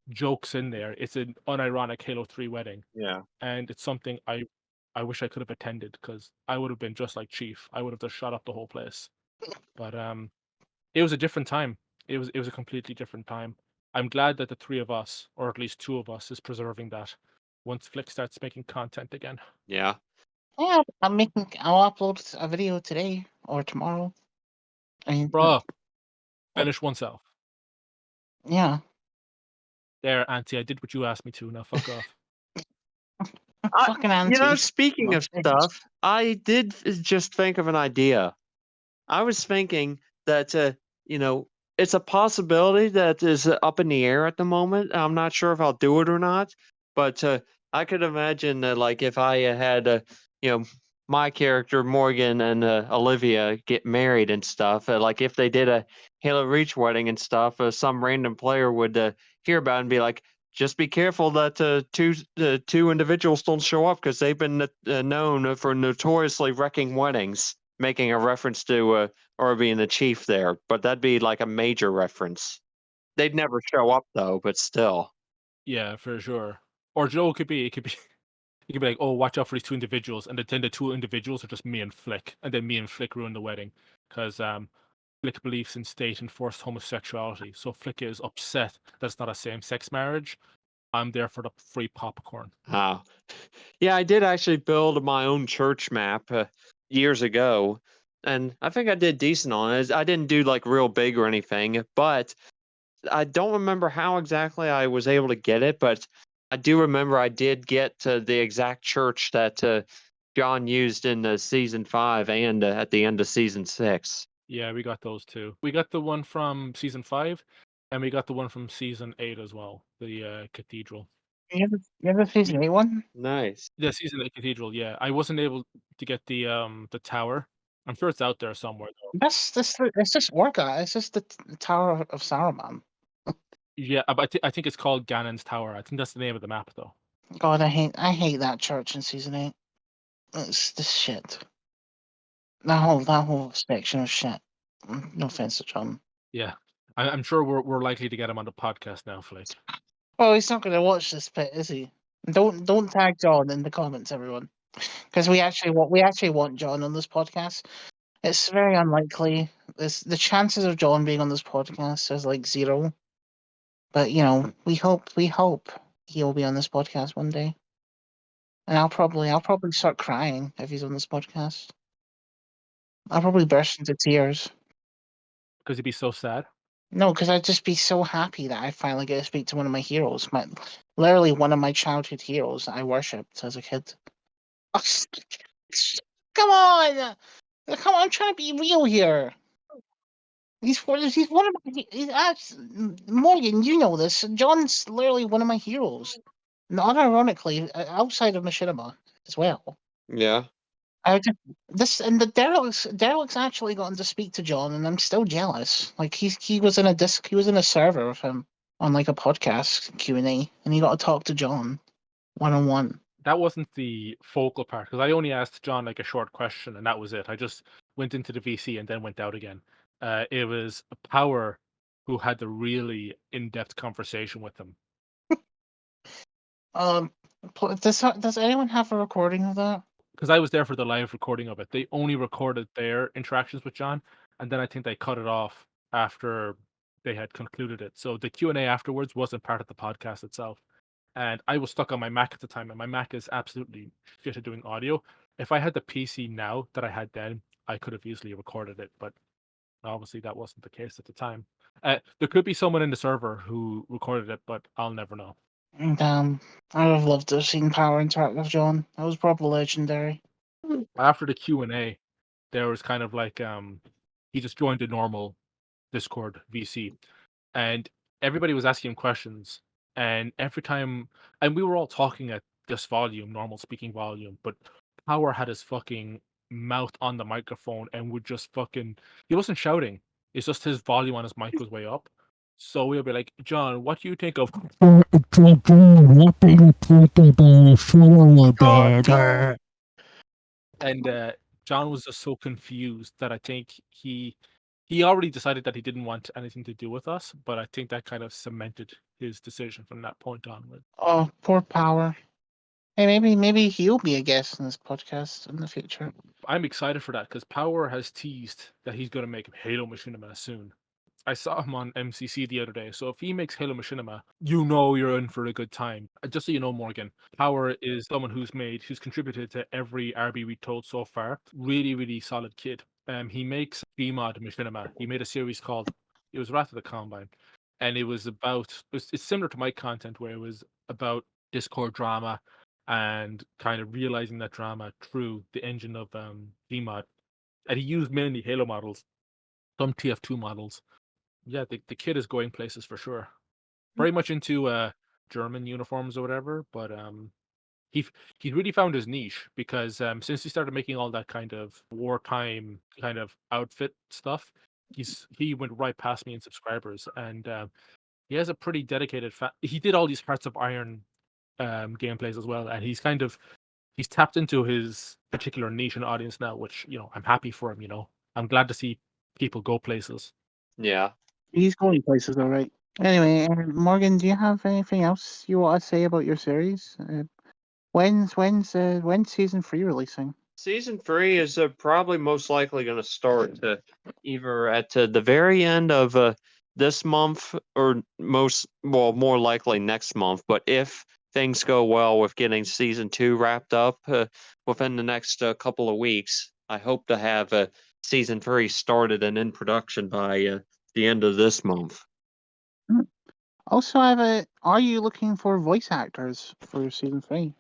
jokes in there. It's an unironic Halo 3 wedding, Yeah. and it's something I wish I could have attended, because I would have been just like Chief. I would have just shut up the whole place. But it was a different time. It was a completely different time. I'm glad that the three of us, or at least two of us, is preserving that once Flick starts making content again. Yeah. Yeah, I'll upload a video today or tomorrow. And Bruh, finish oneself. yeah, There, Auntie, I did what you asked me to. Now fuck off. fucking auntie. Speaking of Well, stuff, I did just think of an idea. I was thinking that, it's a possibility that is up in the air at the moment. I'm not sure if I'll do it or not, but I could imagine that, like, if I had, my character Morgan and Olivia get married and stuff, like if they did a Halo Reach wedding and stuff, some random player would hear about it and be like, just be careful that two individuals don't show up because they've been known for notoriously wrecking weddings, making a reference to or being the chief there. But that'd be like a major reference. They'd never show up though, but still. Yeah, for sure. Or Joe it could be it could be like, oh, watch out for these two individuals, and then the two individuals are just me and Flick, and then me and Flick ruin the wedding, because Flick believes in state enforced homosexuality. So Flick is upset that it's not a same sex marriage. I'm there for the free popcorn. Oh. Yeah, I did actually build my own church map years ago, and I think I did decent on it. I didn't do like real big or anything, but I don't remember how exactly I was able to get it, but I do remember I did get the exact church that John used in season 5 and at the end of season 6. Yeah, we got those two. We got the one from season 5, and we got the one from season 8 as well, the cathedral. you have a season 8 one? Nice. Yeah, season 8 cathedral. Yeah, I wasn't able to get the tower. I'm sure it's out there somewhere though. It's just Orca. It's just the Tower of Saruman. Yeah, but I think it's called Ganon's Tower. I think that's the name of the map though. God, I hate that church in season 8. It's this shit. That whole section of shit. No offense to John. Yeah, I'm sure we're likely to get him on the podcast now, Flick. Oh, he's not going to watch this bit, is he? Don't tag John in the comments, everyone, because we actually want John on this podcast. It's very unlikely. The chances of John being on this podcast is like 0. But we hope he will be on this podcast one day. And I'll probably start crying if he's on this podcast. I'll probably burst into tears. Because he'd be so sad. No, because I'd just be so happy that I finally get to speak to one of my heroes. Literally one of my childhood heroes that I worshipped as a kid. Oh, come on! Come on, I'm trying to be real here. He's one of my. Morgan, you know this. John's literally one of my heroes. Not ironically, outside of Machinima as well. Yeah. I just, this and the Derelict's actually gotten to speak to John, and I'm still jealous. Like he was in a server with him on like a podcast Q&A, and he got to talk to John one on one. That wasn't the focal part because I only asked John like a short question and that was it. I just went into the VC and then went out again. It was Power who had the really in-depth conversation with him. Does anyone have a recording of that? Because I was there for the live recording of it. They only recorded their interactions with John, and then I think they cut it off after they had concluded it. So the Q&A afterwards wasn't part of the podcast itself. And I was stuck on my Mac at the time, and my Mac is absolutely shit at doing audio. If I had the PC now that I had then, I could have easily recorded it, but obviously that wasn't the case at the time. There could be someone in the server who recorded it, but I'll never know. And I would have loved to have seen Power interact with John. That was probably legendary. After the Q&A, there was kind of like he just joined a normal Discord VC, and everybody was asking him questions, and every time, and we were all talking at this volume, normal speaking volume, but Power had his fucking mouth on the microphone and would just fucking, he wasn't shouting, it's just his volume on his mic was way up. So we'll be like, John, what do you think of and John was just so confused that I think he already decided that he didn't want anything to do with us, but I think that kind of cemented his decision from that point onward. Oh, poor Power. Hey, maybe he'll be a guest in this podcast in the future. I'm excited for that because Power has teased that he's going to make Halo Machinima soon. I saw him on MCC the other day, so if he makes Halo Machinima, you know you're in for a good time. Just so you know, Morgan, Power is someone who's contributed to every RB we told so far. Really, really solid kid. He makes BMod Machinima. He made a series called, it was Wrath of the Combine, and it was about, it's similar to my content where it was about Discord drama and kind of realizing that drama through the engine of BMod. And he used mainly Halo models, some TF2 models. Yeah, the kid is going places for sure. Very much into German uniforms or whatever, but he's really found his niche because since he started making all that kind of wartime kind of outfit stuff, he went right past me in subscribers, and he has a pretty dedicated he did all these Hearts of Iron gameplays as well, and he's tapped into his particular niche and audience now, which I'm happy for him. I'm glad to see people go places. Yeah. He's going places, all right. Anyway, Morgan, do you have anything else you want to say about your series? When's season 3 releasing? Season 3 is probably most likely going to start either at the very end of this month or more likely next month. But if things go well with getting season 2 wrapped up within the next couple of weeks, I hope to have season 3 started and in production by the end of this month. Also, are you looking for voice actors for season 3?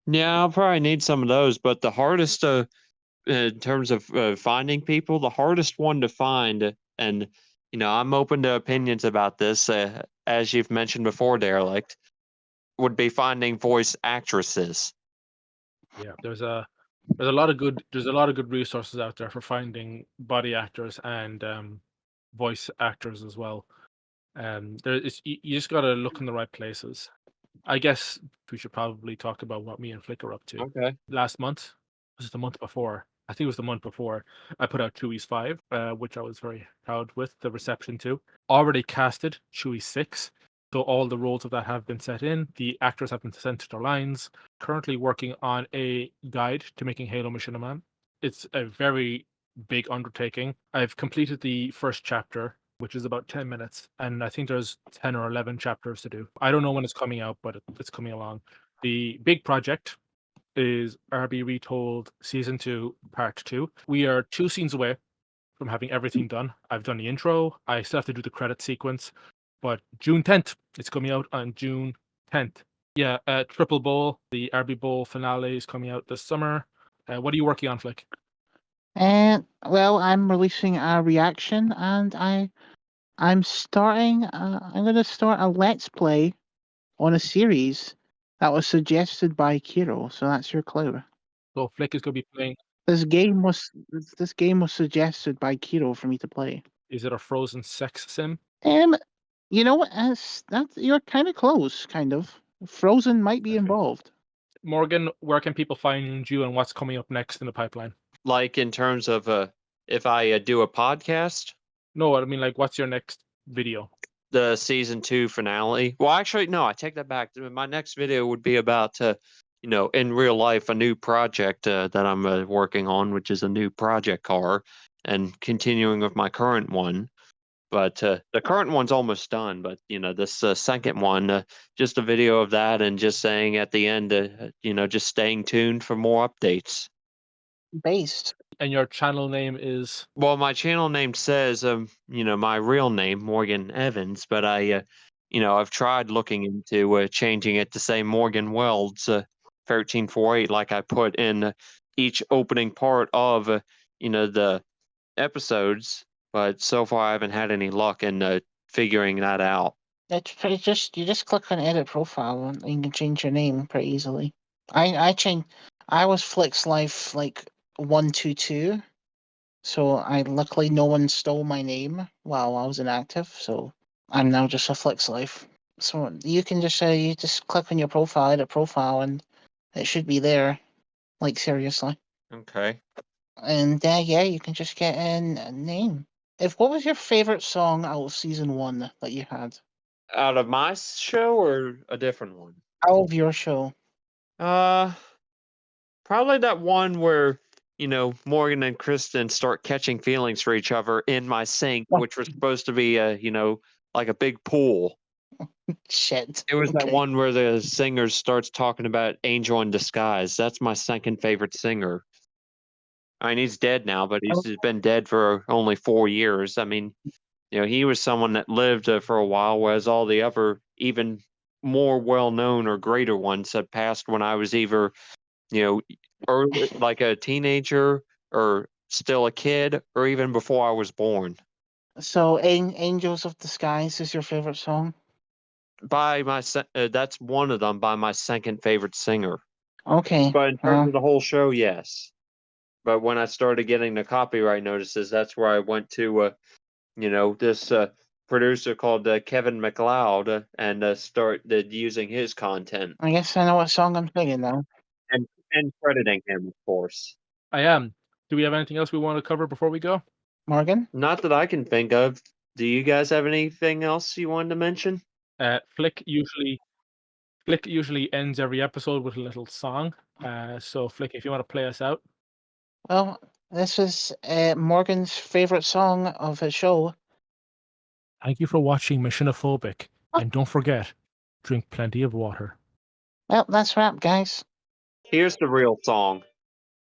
Yeah, I'll probably need some of those, but the hardest in terms of finding people, the hardest one to find, and I'm open to opinions about this, as you've mentioned before, Derelict, would be finding voice actresses. Yeah, there's a lot of good resources out there for finding body actors and voice actors as well. You just gotta look in the right places. I guess we should probably talk about what me and Flick are up to. Okay. Last month, was it the month before? I think it was the month before. I put out Chewy's 5, which I was very proud with the reception to. Already casted Chewy 6, so all the roles of that have been set in. The actors have been sent to their lines. Currently working on a guide to making Halo Machinima. It's a very big undertaking. I've completed the first chapter, which is about 10 minutes, and I think there's 10 or 11 chapters to do. I don't know when it's coming out, but it's coming along. The big project is RB Retold Season 2, Part 2. We are 2 scenes away from having everything done. I've done the intro. I still have to do the credit sequence. But June 10th, it's coming out on June 10th. Yeah, Triple Bowl, the RB Bowl finale is coming out this summer. What are you working on, Flick? And well, I'm releasing a reaction, and I'm starting. I'm going to start a let's play on a series that was suggested by Kiro. So that's your clue. So Flick is going to be playing. This game was suggested by Kiro for me to play. Is it a Frozen sex sim? You know what? You're kind of close. Kind of. Frozen might be Okay. involved. Morgan, where can people find you and what's coming up next in the pipeline? Like in terms of if I do a podcast, No, I mean, like, what's your next video? the season 2 finale. Well, actually, no, I take that back. My next video would be about, in real life, a new project that I'm working on, which is a new project car, and continuing with my current one. But the current one's almost done. But this second one, just a video of that, and just saying at the end, just staying tuned for more updates. Based. And your channel name is? Well, my channel name says, my real name, Morgan Evans, but I've tried looking into changing it to say Morgan Welds 1348, like I put in each opening part of, the episodes, but so far I haven't had any luck in figuring that out. It's pretty you just click on edit profile and you can change your name pretty easily. I was Flick's Life like 122. So luckily no one stole my name while I was inactive, so I'm now just a Flick's Life. So you can just you just click on your profile, edit profile, and it should be there. Like seriously. Okay. And yeah, you can just get in a name. What was your favorite song out of season 1 that you had? Out of my show or a different one? Out of your show. Probably that one where, Morgan and Kristen start catching feelings for each other in my sink, which was supposed to be like a big pool. Shit. It was that Okay. one where the singer starts talking about Angel in Disguise. That's my second favorite singer. I mean, he's dead now, but he's been dead for only 4 years. I mean, he was someone that lived for a while, whereas all the other, even more well-known or greater ones had passed when I was either, early, like a teenager or still a kid, or even before I was born. So Angels of Disguise is your favorite song? That's one of them by my second favorite singer. Okay. But in terms of the whole show, yes. But when I started getting the copyright notices, that's where I went to, this producer called Kevin MacLeod and started using his content. I guess I know what song I'm singing now. And crediting him, of course. I am. Do we have anything else we want to cover before we go? Morgan? Not that I can think of. Do you guys have anything else you wanted to mention? Flick usually ends every episode with a little song. So Flick, if you want to play us out. Well, this is Morgan's favorite song of his show. Thank you for watching Machiniphobic, and don't forget, drink plenty of water. Well, that's a wrap, guys. Here's the real song.